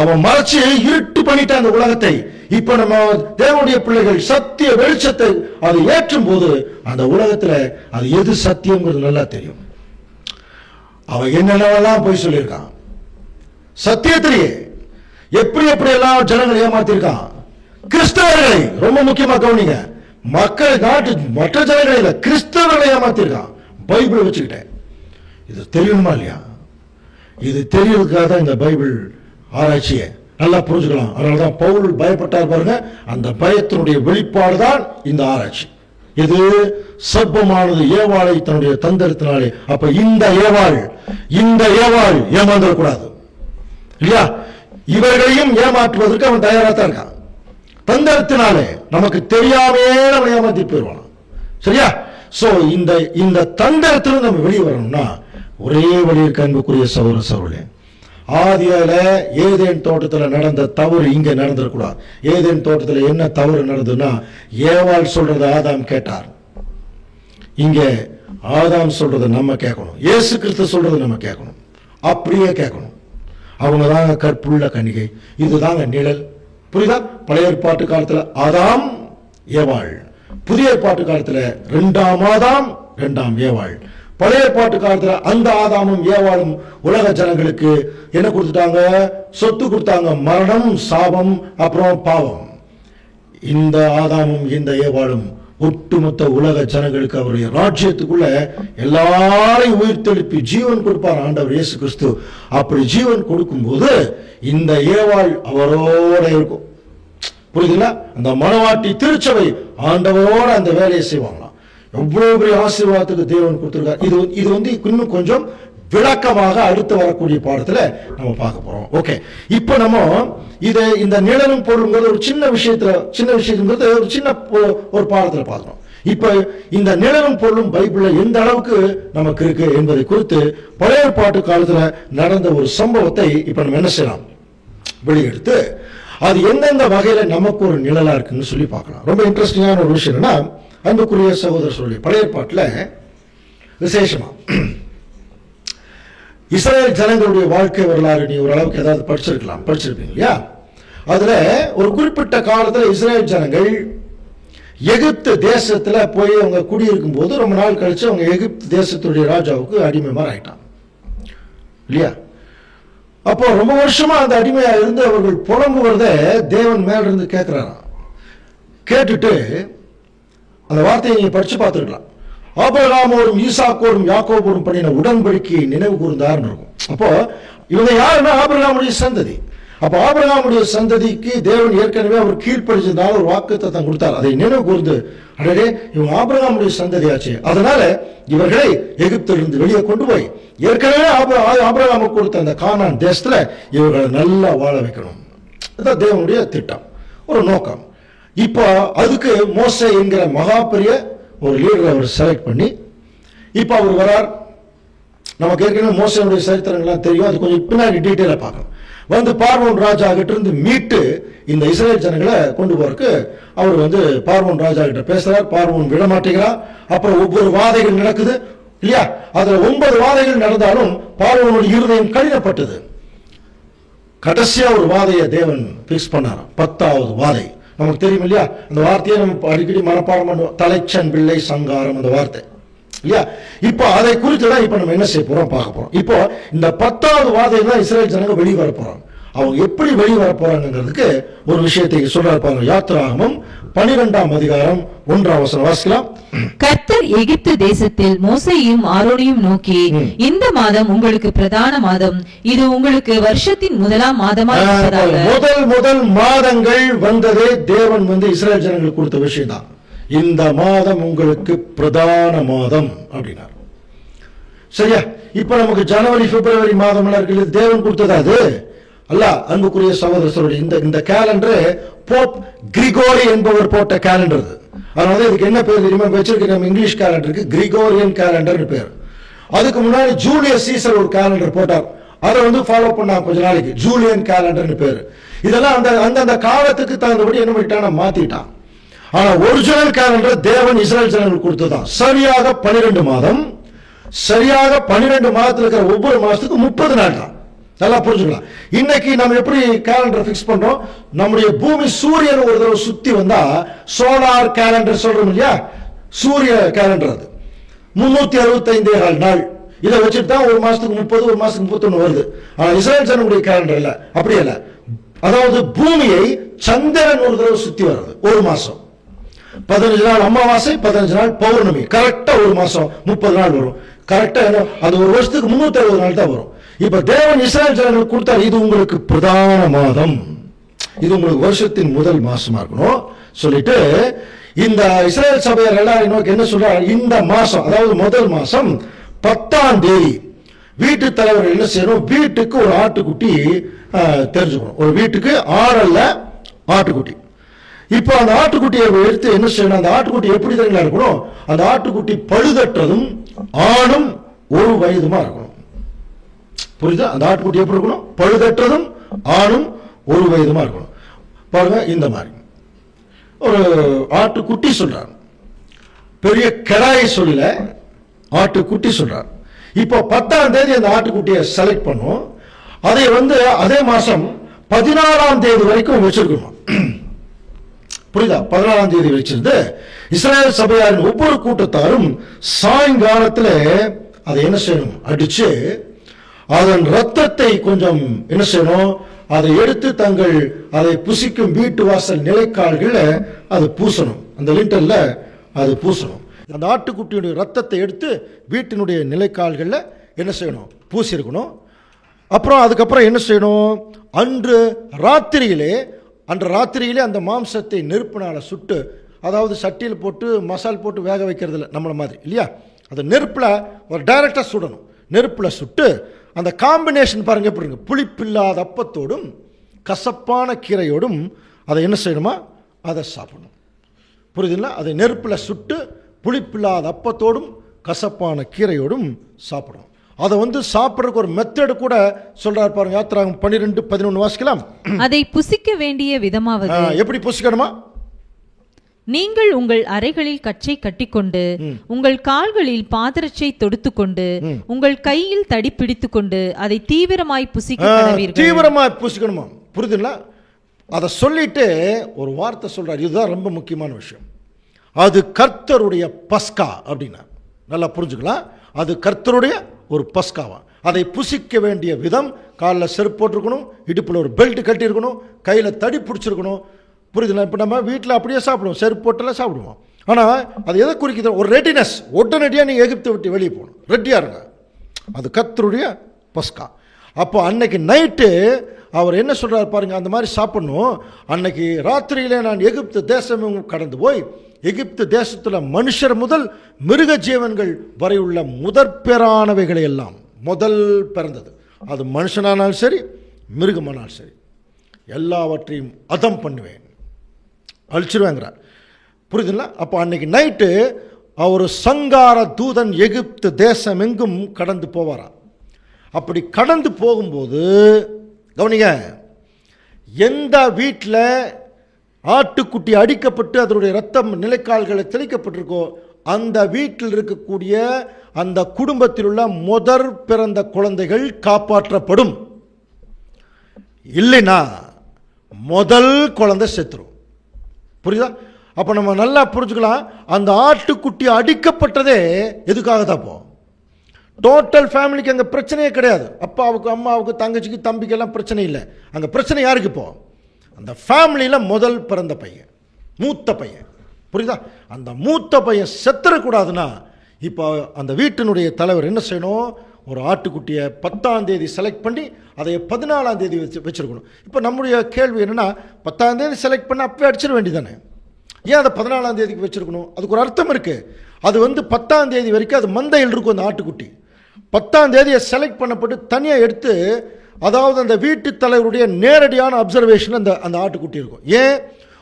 அவன் மறைச்சு இருட்டு பண்ணிட்டான் அந்த உலகத்தை. இப்ப நம்ம தேவனுடைய பிள்ளைகள் சத்திய வெளிச்சத்தை அதை ஏற்றும் போது அந்த உலகத்துல அது எது சத்தியம்ங்கிறது நல்லா தெரியும். அவன் என்னென்னவெல்லாம் போய் சொல்லியிருக்கான் சத்தியத்திலேயே. எப்படி எப்படி எல்லாம் ஜனங்களை ஏமாத்திருக்கான். கிறிஸ்தவர்களை ரொம்ப முக்கியமா கவனிங்க. மக்கள் மற்ற ஜனங்களை கிறிஸ்தவர்களை ஏமாத்திருக்கான் பைபிள் வச்சுக்கிட்டேன். இது தெரியணுமா இல்லையா? இது தெரியறதுக்காக தான் இந்த பைபிள் ஆராய்ச்சியை நல்லா புரிஞ்சுக்கலாம். அதனாலதான் பவுல் பயப்பட்டார் பாருங்க. அந்த பயத்தினுடைய வெளிப்பாடு தான் இந்த ஆராய்ச்சி. இது சர்ப்பமானது ஏவாளை தன்னுடைய தந்திரத்தினாலே, அப்ப இந்த ஏவாள் ஏமாந்துடக்கூடாது இல்லையா? இவர்களையும் ஏமாற்றுவதற்கு அவன் தயாராத்தான் இருக்கான். தந்திரத்தினாலே நமக்கு தெரியாமே நம்ம ஏமாத்தி போயிடுவான். சரியா? சோ இந்த தந்திரத்திலிருந்து நம்ம வெளியே வரணும்னா ஒரே வழி இருக்கு அன்புக்குரிய சகோதர சகோதரர்களே. ஆதியால ஏதேன் தோட்டத்தில் நடந்த தவறு இங்க நடந்துடக்கூடாது. ஏதேன் தோட்டத்தில் என்ன தவறு நடந்ததுன்னா, ஏவாள் சொல்றதை ஆதாம் கேட்டார். இங்க ஆதாம் சொல்றதை நம்ம கேட்கணும், இயேசு கிறிஸ்து சொல்றதை நம்ம கேட்கணும், அப்படியே கேட்கணும். அவங்க தாங்க கற்புள்ள கன்னிகை, இதுதாங்க நிழல். புரியுதா? பழைய ஏற்பாட்டு காலத்துல ஆதாம் ஏவாள், புதிய ஏற்பாட்டு காலத்துல 2ஆம் ஆதாம் 2ஆம் ஏவாள். பழைய ஏற்பாட்டு காலத்துல அந்த ஆதாமும் ஏவாளும் உலக ஜனங்களுக்கு என்ன கொடுத்துட்டாங்க? சொத்து கொடுத்தாங்க, மரணம், சாபம், அப்புறம் பாவம். இந்த ஆதாமும் இந்த ஏவாளும் ஒட்டுமொத்த உலக ஜனங்களுக்கு அவருடைய ராஜ்யத்துக்குள்ள எல்லாரையும் உயிர்த்தெழுப்பி ஜீவன் கொடுப்பார் ஆண்டவர் இயேசு கிறிஸ்து. அப்படி ஜீவன் கொடுக்கும் போது இந்த ஏவாள் அவரோட இருக்கும். புரியுதுங்களா? அந்த மணவாட்டி திருச்சபை ஆண்டவரோட அந்த வேலையை செய்வாங்க. எவ்வளவு பெரிய ஆசீர்வாதத்துக்கு தேவன் கொடுத்திருக்கார். இது இன்னும் கொஞ்சம் விளக்கமாக அடுத்து வரக்கூடிய பாடத்துல நம்ம பார்க்க போறோம். ஓகே, இப்ப நம்ம இந்த நிழலும் பொருளுங்கிறது ஒரு சின்ன விஷயத்துங்கிறது ஒரு சின்ன ஒரு பாடத்துல பார்க்கிறோம். இப்ப இந்த நிழலும் பொருளும் பைபிள்ல எந்த அளவுக்கு நமக்கு இருக்கு என்பதை குறித்து பழைய ஏற்பாட்டு காலத்துல நடந்த ஒரு சம்பவத்தை இப்ப நம்ம என்ன செய்யலாம்? வெளியெடுத்து அது எந்தெந்த வகையில நமக்கு ஒரு நிழலா இருக்குன்னு சொல்லி பார்க்கலாம். ரொம்ப இன்ட்ரெஸ்டிங்கான ஒரு விஷயம் என்னன்னா, அன்புக்குரிய சகோதரர் சொல்லி பழைய ஏற்பாட்டுல விசேஷமா இஸ்ரேல் ஜனங்களுடைய வாழ்க்கை வரலாறு நீ ஓரளவுக்கு ஏதாவது படிச்சிருப்பீங்க இல்லையா? அதுல ஒரு குறிப்பிட்ட காலத்துல இஸ்ரேல் ஜனங்கள் எகிப்து தேசத்துல போய் அவங்க குடியிருக்கும் போது ரொம்ப நாள் கழிச்சு அவங்க எகிப்து தேசத்துடைய ராஜாவுக்கு அடிமைமார் ஆயிட்டான் இல்லையா? அப்போ ரொம்ப வருஷமா அந்த அடிமையா இருந்து அவர்கள் புலம்புவதை தேவன் மேல இருந்து கேட்கிறாராம். கேட்டுட்டு அந்த வார்த்தையை நீங்க படிச்சு பார்த்துருக்கலாம். ஆபிரகாமோடும் ஈசாக்கோடும் யாக்கோபோடும் பண்ணின உடன்படிக்கையை நினைவு கூர்ந்தார்னு இருக்கும். அப்போ இவங்க யாருன்னா ஆபிரகாமுடைய சந்ததி. அப்ப ஆபிரகாமுடைய சந்ததிக்கு தேவன் ஏற்கனவே அவர் கீழ்ப்படிச்சதால ஒரு வாக்குத்தத்தம் கொடுத்தார். அதை நினைவு கூர்ந்து, அடடே இவங்க ஆபிரகாமுடைய சந்ததியாச்சு, அதனால இவர்களை எகிப்திலிருந்து வெளியே கொண்டு போய் ஏற்கனவே ஆபிரகாமுக்கு கொடுத்த அந்த கானான் தேசத்துல இவர்களை நல்லா வாழ வைக்கணும். அதுதான் தேவனுடைய திட்டம், ஒரு நோக்கம். இப்போ அதுக்கு மோசே என்கிற மகா பெரிய ஒரு லீடரை அவர் செலக்ட் பண்ணி இப்ப அவர் வரார். நமக்கு ஏற்கனவே மோசேனுடைய சரித்திரங்கள்லாம் தெரியும், அது கொஞ்சம் பின்னாடி டீட்டெயிலா பார்க்கணும். வந்து பார்வோன் ராஜா கிட்ட இருந்து மீட்டு இந்த இஸ்ரேல் ஜனங்களை கொண்டு போறதுக்கு அவர் பார்வோன் ராஜா கிட்ட பேசுறார். பார்வோன் விட மாட்டேங்கிறார். அப்புறம் ஒவ்வொரு வாதைகள் நடக்குது இல்லையா? அதுல 9 வாதைகள் நடந்தாலும் பார்வோனுடைய இருதயம் கடினப்பட்டது. கடைசியா ஒரு வாதையை தேவன் பிக்ஸ் பண்ணாராம், 10வது வாதை. நமக்கு தெரியும் இல்லையா? அந்த வார்த்தையை நம்ம அடிக்கடி மனப்பாடம் பண்ணுவோம், தலைச்சன் பிள்ளை சங்காரம், அந்த வார்த்தை இல்லையா? இப்போ அதை குறித்து தான் இப்ப நம்ம என்ன செய்ய போறோம், பார்க்க போறோம். இப்போ இந்த 10வது வாதையை தான் இஸ்ரேல் ஜனங்க வெளியே வர போறாங்க. அவங்க எப்படி வெளியே வர போறாங்கிறதுக்கு ஒரு விஷயத்தை சொல்றாங்க. யாத்திராகமம் 12ஆம் அதிகாரம் 1ஆம் வசனம் வாசிக்கலாம். கர்த்தர் எகிப்து தேசத்தில் மோசேயையும் ஆரோனையும் நோக்கி, இந்த மாதம் உங்களுக்கு பிரதான மாதம், இது உங்களுக்கு வருஷத்தின் முதலாம் மாதமா இருப்பதாக. முதல் மாதங்கள் வந்ததே தேவன் இஸ்ரேல் ஜனங்களுக்கு கொடுத்த விஷயம் தான். இந்த மாதம் உங்களுக்கு பிரதான மாதம் அப்படின்னார். சரியா? இப்ப நமக்கு ஜனவரி பிப்ரவரி மாதம் எல்லாம் இருக்கு, தேவன் கொடுத்ததா அது அல்ல. அன்புக்குரிய சகோதரர்களுடைய இந்த கேலண்டர் போப் கிரிகோரி என்பவர் போட்ட கேலண்டர். அதனால இதுக்கு என்ன பேர் தெரியுமா வச்சிருக்க? நம்ம இங்கிலீஷ் கேலண்டருக்கு கிரிகோரியன் கேலண்டர் பேர். அதுக்கு முன்னாடி ஜூலியஸ் சீசர் ஒரு கேலண்டர் போட்டார், அதை ஃபாலோ பண்ணா கொஞ்ச நாளைக்கு, ஜூலியன் கேலண்டர் பேர். இதெல்லாம் அந்த காலத்துக்கு தகுந்தபடி என்ன பண்ணிட்டான், மாத்திட்டான். ஆனா ஒரிஜினல் கேலண்டர் தேவன் இஸ்ரேல் ஜனங்களுக்கு கொடுத்ததான். சரியாக 12 மாதம். சரியாக 12 மாதத்துல இருக்கிற ஒவ்வொரு மாசத்துக்கு 30 நாள் தான். நல்லா புரிஞ்சுக்கலாம். இன்னைக்கு நம்ம எப்படி கேலண்டர் பிக்ஸ் பண்றோம்? நம்முடைய பூமி சூரியன் ஒரு தடவை சுத்தி வந்தா சோலார் கேலண்டர் சொல்றோம் இல்லையா? சூரிய கேலண்டர் அது 365 நாள். இதை வச்சுட்டு தான் ஒரு மாசத்துக்கு 30, ஒரு மாசத்துக்கு 31 வருது. ஆனா இஸ்ரேல் ஜனங்களுடைய கேலண்டர் இல்ல, அப்படி இல்ல. அதாவது பூமியை சந்திரன் ஒரு தடவை சுத்தி வர்றது ஒரு மாசம். 15 நாள் அமாவாசை, 15 நாள் பௌர்ணமி, கரெக்டா ஒரு மாசம் 30 நாள் வரும். கரெக்டா அது ஒரு வருஷத்துக்கு 360 நாள் தான் வரும். இப்ப தேவன் இஸ்ரவேல் ஜனங்களுக்கு கொடுத்தார், இது உங்களுக்கு பிரதான மாதம், இது உங்களுக்கு வருஷத்தின் முதல் மாசமா இருக்கணும் சொல்லிட்டு இந்த இஸ்ரவேல் சபையார் எல்லாரும் நோக்கி என்ன சொல்றாரு, இந்த மாசம் அதாவது முதல் மாசம் 10ஆம் தேதி வீட்டு தலைவர் என்ன செய்யணும், வீட்டுக்கு ஒரு ஆட்டுக்குட்டி தெரிஞ்சுக்கணும். ஒரு வீட்டுக்கு ஆடல்ல ஆட்டுக்குட்டி. இப்போ அந்த ஆட்டுக்குட்டியை எடுத்து என்ன செய்யணும், அந்த ஆட்டுக்குட்டி எப்படி தெரியுங்களா இருக்கணும், அந்த ஆட்டுக்குட்டி பழுதற்றதும் ஆணும் 1 வயதுமா இருக்கணும். புரியுதா? அந்த ஆட்டுக்குட்டி எப்படி இருக்கணும், பழுதற்றதும் ஆணும் 1 வயதுமா இருக்கணும். பாருங்க, இந்த மாதிரி ஒரு ஆட்டுக்குட்டி சொல்றார், பெரிய கிடாயை சொல்லல, ஆட்டுக்குட்டி சொல்றார். இப்போ 10ஆம் தேதி அந்த ஆட்டுக்குட்டியை செலக்ட் பண்ணும். அதை அதே மாசம் 14ஆம் தேதி வரைக்கும் வச்சிருக்கணும். புரியுதா? 14ஆம் தேதி வச்சிருந்து இஸ்ரவேல் சபையாரின் ஒவ்வொரு கூட்டத்தாரும் சாயங்காலத்தில் அதை என்ன செய்யணும், அடிச்சு அதன் ரத்தத்தை கொஞ்சம் என்ன செய்யணும், அதை எடுத்து தங்கள் அதை புசிக்கும் வீட்டு வாசல் நிலைக்கால்கள் அது பூசணும், அந்த லிண்டல்ல அது பூசணும். அந்த ஆட்டுக்குட்டியுடைய ரத்தத்தை எடுத்து வீட்டினுடைய நிலைக்கால்களில் என்ன செய்யணும், பூசியிருக்கணும். அப்புறம் அதுக்கப்புறம் என்ன செய்யணும், அன்று ராத்திரியிலே அந்த மாம்சத்தை நெருப்பினால சுட்டு, அதாவது சட்டியில் போட்டு மசால் போட்டு வேக வைக்கிறது இல்லை நம்மளை மாதிரி இல்லையா, அதை நெருப்பில் ஒரு டைரக்டாக சுடணும். நெருப்பில் சுட்டு அந்த காம்பினேஷன் பாருங்க எப்படி இருக்கு, புளிப்பில்லாத அப்பத்தோடும் கசப்பான கீரையோடும் அதை என்ன செய்யணுமா, அதை சாப்பிடணும். புரியுதுங்களா? அதை நெருப்பில் சுட்டு புளிப்பில்லாத அப்பத்தோடும் கசப்பான கீரையோடும் சாப்பிடணும். அதை சாப்பிட்றதுக்கு ஒரு மெத்தடு கூட சொல்றாரு பாருங்க. யாத்திராகமம் 12:11 வாசிக்கலாம். அதை புசிக்க வேண்டிய விதமாவது, எப்படி புசிக்கணுமா, நீங்கள் உங்கள் அறைகளில் கச்சை கட்டிக்கொண்டு உங்கள் கால்களில் பாதரட்சை தொடுத்துக்கொண்டு உங்கள் கையில் தடி பிடித்துக் கொண்டு அதை தீவிரமாய் புசிக்க தீவிரமாய் புசிக்கணுமா. புரியுதுங்களா? அதை சொல்லிட்டு ஒரு வார்த்தை சொல்றாரு, இதுதான் ரொம்ப முக்கியமான விஷயம். அது கர்த்தருடைய பஸ்கா அப்படின்னா நல்லா புரிஞ்சுக்கலாம். அது கர்த்தருடைய ஒரு பஸ்காவா. அதை புசிக்க வேண்டிய விதம், காலில் செருப்பு போட்டிருக்கணும், இடுப்பில் ஒரு பெல்ட் கட்டியிருக்கணும், கையில் தடி பிடிச்சிருக்கணும். புரியுதுங்களா? இப்போ நம்ம வீட்டில் அப்படியே சாப்பிடுவோம், செருப்பு போட்டெல்லாம் சாப்பிடுவோம். ஆனால் அது எதை குறிக்குது, ஒரு ரெடினஸ். உடனடியாக நீங்கள் எகிப்தை விட்டு வெளியே போகணும், ரெடியாக இருங்க. அது கர்த்தருடைய பஸ்கா. அப்போ அன்னைக்கு நைட்டு அவர் என்ன சொல்றாரு பாருங்க, அந்த மாதிரி சாப்பிடணும். அன்னைக்கு ராத்திரியிலே நான் எகிப்து தேசமும் கடந்து போய் எகிப்து தேசத்தில் மனுஷர் முதல் மிருக ஜீவன்கள் வரை உள்ள முதற்பெறானவைகளை எல்லாம், முதல் பிறந்தது, அது மனுஷனானாலும் சரி மிருகமானாலும் சரி, எல்லாவற்றையும் அதம் பண்ணுவேன், அழிச்சிருவேங்கிறார். புரியுதுங்களா? அப்போ அன்னைக்கு நைட்டு அவர் சங்கார தூதன் எகிப்து தேசம் எங்கும் கடந்து போவாராம். அப்படி கடந்து போகும்போது கவனிங்க, எந்த வீட்டில் ஆட்டுக்குட்டி அடிக்கப்பட்டு அதனுடைய ரத்தம் நிலைக்கால்களை தெளிக்கப்பட்டிருக்கோ அந்த வீட்டில் இருக்கக்கூடிய அந்த குடும்பத்தில் உள்ள முதற் பிறந்த குழந்தைகள் காப்பாற்றப்படும். இல்லைன்னா முதல் குழந்தை செத்துரும். புரியுதா? அப்போ நம்ம நல்லா புரிஞ்சுக்கலாம், அந்த ஆட்டுக்குட்டி அடிக்கப்பட்டதே எதுக்காக தான் போ, டோட்டல் ஃபேமிலிக்கு அங்கே பிரச்சனையே கிடையாது. அப்பாவுக்கு அம்மாவுக்கு தங்கச்சிக்கு தம்பிக்கெல்லாம் பிரச்சனை இல்லை. அங்கே பிரச்சனை யாருக்கு இப்போ, அந்த ஃபேமிலியில் முதல் பிறந்த பையன், மூத்த பையன். புரியுதா? அந்த மூத்த பையன் செத்துறக்கூடாதுன்னா இப்போ அந்த வீட்டினுடைய தலைவர் என்ன செய்யணும், ஒரு ஆட்டுக்குட்டியை 10ஆம் தேதி செலக்ட் பண்ணி அதை 14ஆம் தேதி வச்சிருக்கணும். இப்போ நம்முடைய கேள்வி என்னென்னா, 10ஆம் தேதி செலக்ட் பண்ண அப்பவே அடிச்சிட வேண்டியதானே, ஏன் அதை 14ஆம் தேதிக்கு வச்சிருக்கணும்? அதுக்கு ஒரு அர்த்தம் இருக்குது. அது 10ஆம் தேதி வரைக்கும் அது மந்தையில் இருக்கும். அந்த ஆட்டுக்குட்டி 10ஆம் தேதியை செலக்ட் பண்ணப்பட்டு தனியாக எடுத்து, அதாவது அந்த வீட்டு தலைவருடைய நேரடியான அப்சர்வேஷன் அந்த ஆட்டுக்குட்டி இருக்கும். ஏன்,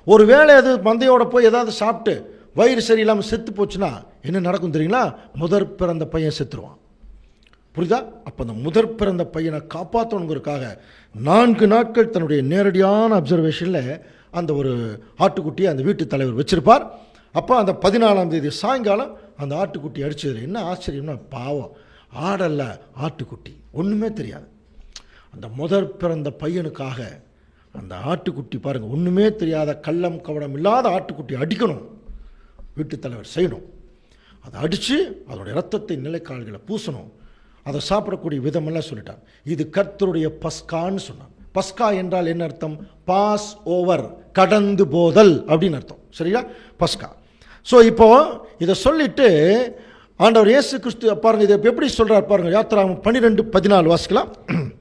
ஒரு வேளை அது மந்தையோட போய் ஏதாவது சாப்பிட்டு வயிறு சரியில்லாமல் செத்து போச்சுன்னா என்ன நடக்கும் தெரியுங்களா, முதற் பிறந்த பையன் செத்துருவான். புரியுதா? அப்போ அந்த முதற் பிறந்த பையனை காப்பாற்றணுங்கிறதுக்காக 4 நாட்கள் தன்னுடைய நேரடியான அப்சர்வேஷனில் அந்த ஒரு ஆட்டுக்குட்டியை அந்த வீட்டு தலைவர் வச்சிருப்பார். அப்போ அந்த 14ஆம் தேதி சாயங்காலம் அந்த ஆட்டுக்குட்டி அடிச்சது என்ன ஆச்சரியம்னா, பாவம் ஆடல்ல ஆட்டுக்குட்டி, ஒன்றுமே தெரியாது. அந்த முதற் பிறந்த பையனுக்காக அந்த ஆட்டுக்குட்டி பாருங்க, ஒன்றுமே தெரியாத கள்ளம் கவனம் இல்லாத ஆட்டுக்குட்டி அடிக்கணும், வீட்டு தலைவர் செய்யணும். அதை அடித்து அதனுடைய ரத்தத்தை நிலைக்கால்களை பூசணும். அதை சாப்பிடக்கூடிய விதமெல்லாம் சொல்லிட்டார். இது கர்த்தருடைய பஸ்கான்னு சொன்னார். பஸ்கா என்றால் என்ன அர்த்தம், பாஸ் ஓவர், கடந்து போதல் அப்படின்னு அர்த்தம். சரியா? பஸ்கா ஸோ இப்போ இதை சொல்லிட்டு ஆண்டவர் இயேசு கிறிஸ்து பாருங்க, இதை எப்படி சொல்றார் பாருங்க. யாத்திராகமம் 12:14 வாசிக்கலாம்.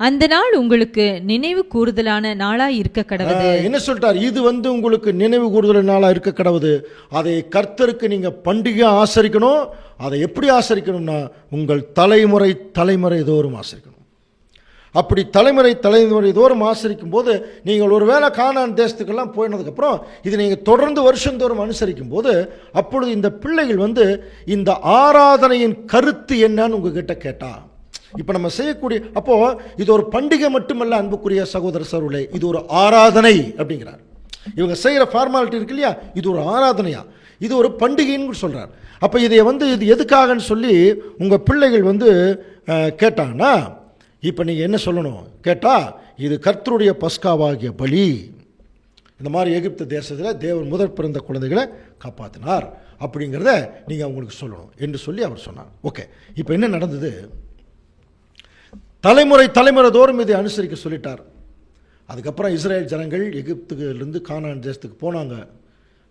அந்த நாள் உங்களுக்கு நினைவு கூறுதலான நாளாய் இருக்க கடவுது. என்ன சொல்லிட்டார்? இது உங்களுக்கு நினைவு கூறுதல் நாளா இருக்க கடவுது. அதை கர்த்தருக்கு நீங்க பண்டிகை ஆசரிக்கணும். அதை எப்படி ஆசரிக்கணும்னா உங்கள் தலைமுறை தோறும் ஆசரிக்கணும். அப்படி தலைமுறை தோறும் ஆசரிக்கும் போது நீங்கள் ஒரு வேளை கானான் தேசத்துக்கெல்லாம் போயினதுக்கப்புறம் இது நீங்கள் தொடர்ந்து வருஷந்தோறும் அனுசரிக்கும் போது அப்பொழுது இந்த பிள்ளைகள் இந்த ஆராதனையின் கருத்து என்னன்னு உங்ககிட்ட கேட்டா, இப்போ நம்ம செய்யக்கூடிய, அப்போ இது ஒரு பண்டிகை மட்டுமல்ல அன்புக்குரிய சகோதர சகோதரிகளே, இது ஒரு ஆராதனை அப்படிங்கிறார். இவங்க செய்கிற ஃபார்மாலிட்டி இருக்கு இல்லையா, இது ஒரு ஆராதனையா, இது ஒரு பண்டிகைன்னு சொல்றார். அப்போ இதை இது எதுக்காகன்னு சொல்லி உங்கள் பிள்ளைகள் கேட்டாங்கன்னா இப்போ நீங்கள் என்ன சொல்லணும் கேட்டால், இது கர்த்தருடைய பஸ்காவாகிய பலி. இந்த மாதிரி எகிப்து தேசத்தில் தேவன் முதற் பிறந்த குழந்தைகளை காப்பாற்றினார் அப்படிங்கிறத நீங்கள் அவங்களுக்கு சொல்லணும் என்று சொல்லி அவர் சொன்னார். ஓகே, இப்போ என்ன நடந்தது? தலைமுறை தோறும் இதை அனுசரிக்க சொல்லிட்டார். அதுக்கப்புறம் இஸ்ரேல் ஜனங்கள் எகிப்துலேருந்து கானான் தேசத்துக்கு போனாங்க.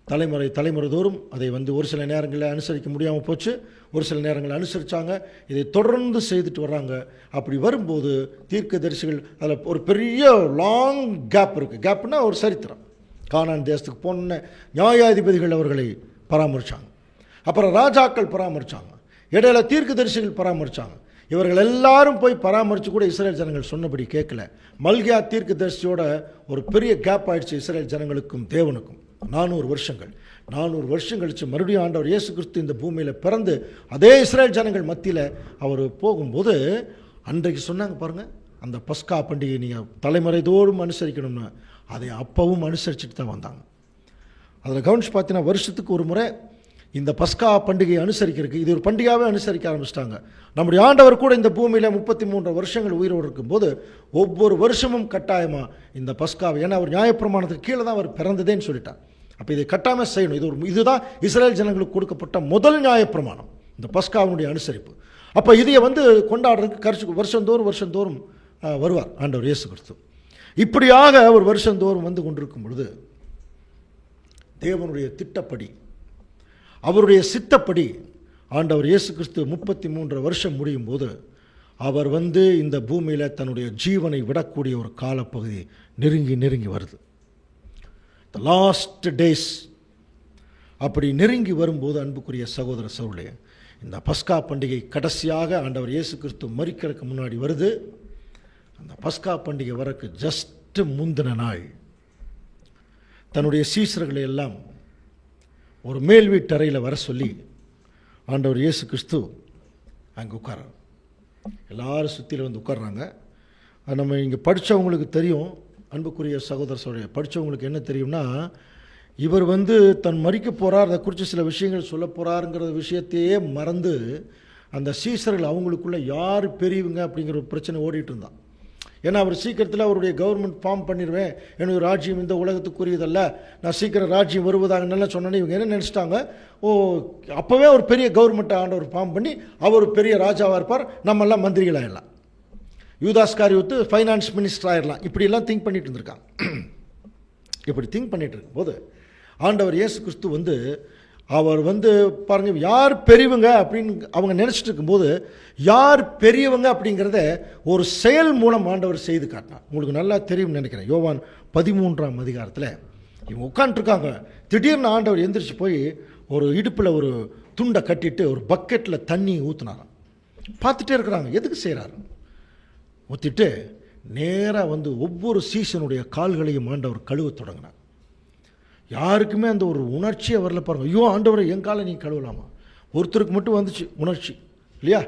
தலைமுறை தோறும் அதை ஒரு சில நேரங்களில் அனுசரிக்க முடியாமல் போச்சு, ஒரு சில நேரங்களில் அனுசரித்தாங்க. இதை தொடர்ந்து செய்துட்டு வர்றாங்க. அப்படி வரும்போது தீர்க்கதரிசிகள் அதில் ஒரு பெரிய லாங் கேப் இருக்குது. கேப்னா ஒரு சரித்திரம். கானான் தேசத்துக்கு போன நியாயாதிபதிகள் அவர்களை பராமரித்தாங்க, அப்புறம் ராஜாக்கள் பராமரித்தாங்க, இடையில தீர்க்கதரிசிகள் பராமரித்தாங்க. இவர்கள் எல்லாரும் போய் பராமரித்து கூட இஸ்ரேல் ஜனங்கள் சொன்னபடி கேட்கல. மல்கியா தீர்க்கதரிசியோட ஒரு பெரிய கேப் ஆயிடுச்சு இஸ்ரேல் ஜனங்களுக்கும் தேவனுக்கும். 400 வருஷம் கழிச்சு மறுபடியும் ஆண்டவர் இயேசு கிறிஸ்து இந்த பூமியில் பிறந்து அதே இஸ்ரேல் ஜனங்கள் மத்தியில் அவர் போகும்போது அன்றைக்கு சொன்னாங்க பாருங்க, அந்த பஸ்கா பண்டிகை நீங்கள் தலைமுறை தோறும் அனுசரிக்கணும்னு, அதை அப்பவும் அனுசரிச்சுட்டு தான் வந்தாங்க. அதில் கவனிச்சு பார்த்தீங்கன்னா வருஷத்துக்கு ஒரு முறை இந்த பஸ்கா பண்டிகையை அனுசரிக்கிறதுக்கு இது ஒரு பண்டிகையாகவே அனுசரிக்க ஆரம்பிச்சிட்டாங்க. நம்முடைய ஆண்டவர் கூட இந்த பூமியில் 33 வருஷங்கள் உயிரோடு இருக்கும்போது ஒவ்வொரு வருஷமும் கட்டாயமாக இந்த பஸ்காவை, ஏன்னா அவர் நியாயப்பிரமாணத்துக்கு கீழே தான் அவர் பிறந்ததேன்னு சொல்லிட்டார். அப்போ இதை கட்டாயமாக செய்யணும். இதுதான் இஸ்ரேல் ஜனங்களுக்கு கொடுக்கப்பட்ட முதல் நியாயப்பிரமாணம், இந்த பஸ்காவினுடைய அனுசரிப்பு. அப்போ இதை கொண்டாடுறதுக்கு வருஷந்தோறும் வருவார் ஆண்டவர் இயேசு கிறிஸ்து. இப்படியாக அவர் வருஷந்தோறும் வந்து கொண்டிருக்கும் பொழுது தேவனுடைய திட்டப்படி, அவருடைய சித்தப்படி ஆண்டவர் இயேசு கிறிஸ்து 33 வருஷம் முடியும் போது அவர் இந்த பூமியில் தன்னுடைய ஜீவனை விடக்கூடிய ஒரு காலப்பகுதி நெருங்கி வருது. The last days. அப்படி நெருங்கி வரும்போது அன்புக்குரிய சகோதர சகோதரிகளே, இந்த பஸ்கா பண்டிகை கடைசியாக ஆண்டவர் இயேசு கிறிஸ்து மரிக்கிறதுக்கு முன்னாடி வருது. அந்த பஸ்கா பண்டிகை வரக்கு ஜஸ்ட் முந்தின நாள் தன்னுடைய சீசர்களை எல்லாம் ஒரு மேல் வீட்டறையில் வர சொல்லி ஆண்டவர் இயேசு கிறிஸ்து அங்கே உட்கார்றார். எல்லாரும் சுற்றியில் உட்கார்றாங்க. நம்ம இங்கே படித்தவங்களுக்கு தெரியும், அன்புக்குரிய சகோதர சகோதரி, படித்தவங்களுக்கு என்ன தெரியும்னா, இவர் தன் மரிக்க போகிறார், அதை குறித்து சில விஷயங்கள் சொல்ல போகிறாருங்கிற விஷயத்தையே மறந்து அந்த சீசர்கள் அவங்களுக்குள்ளே யார் பெரியவங்க அப்படிங்கிற ஒரு பிரச்சனை ஓடிட்டு இருந்தான். ஏன்னா அவர் சீக்கிரத்தில் அவருடைய கவர்மெண்ட் ஃபார்ம் பண்ணிடுவேன், என்னுடைய ராஜ்யம் இந்த உலகத்துக்குரியதல்ல, நான் சீக்கிரம் ராஜ்யம் வருவதாக நல்லா சொன்னேன்னு இவங்க என்ன நினச்சிட்டாங்க, அப்போவே ஒரு பெரிய கவர்மெண்ட்டை ஆண்டவர் ஃபார்ம் பண்ணி அவர் பெரிய ராஜாவாக இருப்பார், நம்மெல்லாம் மந்திரிகளாகிடலாம், யூதாஸ்காரியோத்து ஃபைனான்ஸ் மினிஸ்டர் ஆகிடலாம், இப்படியெல்லாம் திங்க் பண்ணிட்டு இருந்திருக்காங்க. இப்படி திங்க் பண்ணிட்டு இருக்கும்போது ஆண்டவர் இயேசு கிறிஸ்து அவர் பாருங்கள், யார் பெரியவங்க அப்படின்னு அவங்க நினச்சிட்டு இருக்கும்போது யார் பெரியவங்க அப்படிங்கிறத ஒரு செயல் மூலம் ஆண்டவர் செய்து காட்டினார். உங்களுக்கு நல்லா தெரியும் நினைக்கிறேன். யோவான் 13ஆம் அதிகாரத்தில் இவங்க உட்காந்துருக்காங்க. திடீர்னு ஆண்டவர் எந்திரிச்சு போய் ஒரு இடுப்பில் ஒரு துண்டை கட்டிட்டு ஒரு பக்கெட்டில் தண்ணி ஊற்றுனாராம். பார்த்துட்டே இருக்கிறாங்க, எதுக்கு செய்கிறாரு? ஊற்றிட்டு நேராக ஒவ்வொரு சீசனுடைய கால்களையும் ஆண்டவர் கழுவ தொடங்கினார். யாருக்குமே அந்த ஒரு உணர்ச்சியை வரல பாருங்க. ஐயோ ஆண்டவரை என் காலை நீ கழுவலாமா? ஒருத்தருக்கு மட்டும் வந்துச்சு உணர்ச்சி இல்லையா?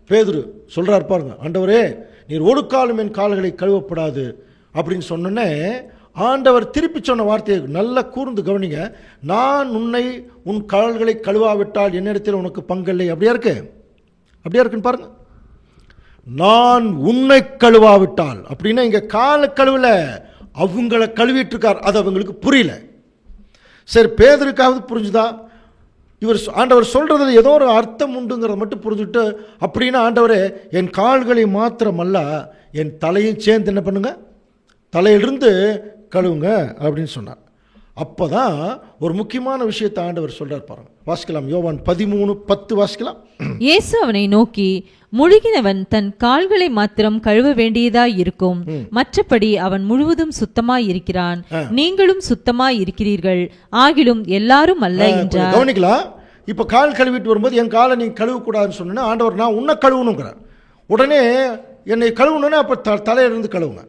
பேதுரு சொல்கிறார் பாருங்க, ஆண்டவரே நீர் ஒரு காலம் என் கால்களை கழுவப்படாது அப்படின்னு சொன்னோன்னே ஆண்டவர் திருப்பி சொன்ன வார்த்தையை நல்லா கூர்ந்து கவனிங்க. நான் உன் கால்களை கழுவாவிட்டால் என்னிடத்தில் உனக்கு பங்கில்லை. அப்படியா இருக்குன்னு பாருங்க. நான் உன்னை கழுவாவிட்டால் அப்படின்னா இங்கே காலை கழுவல, அவங்கள கழுவிட்டு இருக்கார். அது அவங்களுக்கு புரியல. சரி, பேதருக்காவது புரிஞ்சுதா? ஆண்டவர் சொல்றதுல ஏதோ ஒரு அர்த்தம் உண்டுங்கிறத மட்டும் புரிஞ்சுட்டு, அப்படின்னா ஆண்டவரே என் கால்களை மாத்திரமல்ல என் தலையும் சேர்ந்து என்ன பண்ணுங்க, தலையிலிருந்து கழுவுங்க அப்படின்னு சொன்னார். அப்போ தான் ஒரு முக்கியமான விஷயத்தை ஆண்டவர் சொல்கிறார் பாருங்க. வாசிக்கலாம், யோவான் 13:10 வாசிக்கலாம். இயேசு அவனை நோக்கி, முழுகினவன் தன் கால்களை மாத்திரம் கழுவ வேண்டியதாய் இருக்கும், மற்றபடி அவன் முழுவதும் சுத்தமாய் இருக்கிறான். நீங்களும் சுத்தமாய் இருக்கிறீர்கள், ஆகிலும் எல்லாரும் அல்ல என்றார். கவனிக்கலாம். இப்போ கால் கழுவிட்டு வரும்போது என் காலை நீ கழுவக்கூடாதுன்னு சொன்னா ஆண்டவர் நான் உன்னை கழுவணுங்கிறார். உடனே என்னை கழுவணுன்னா அப்போ தலையிலிருந்து கழுவுங்க.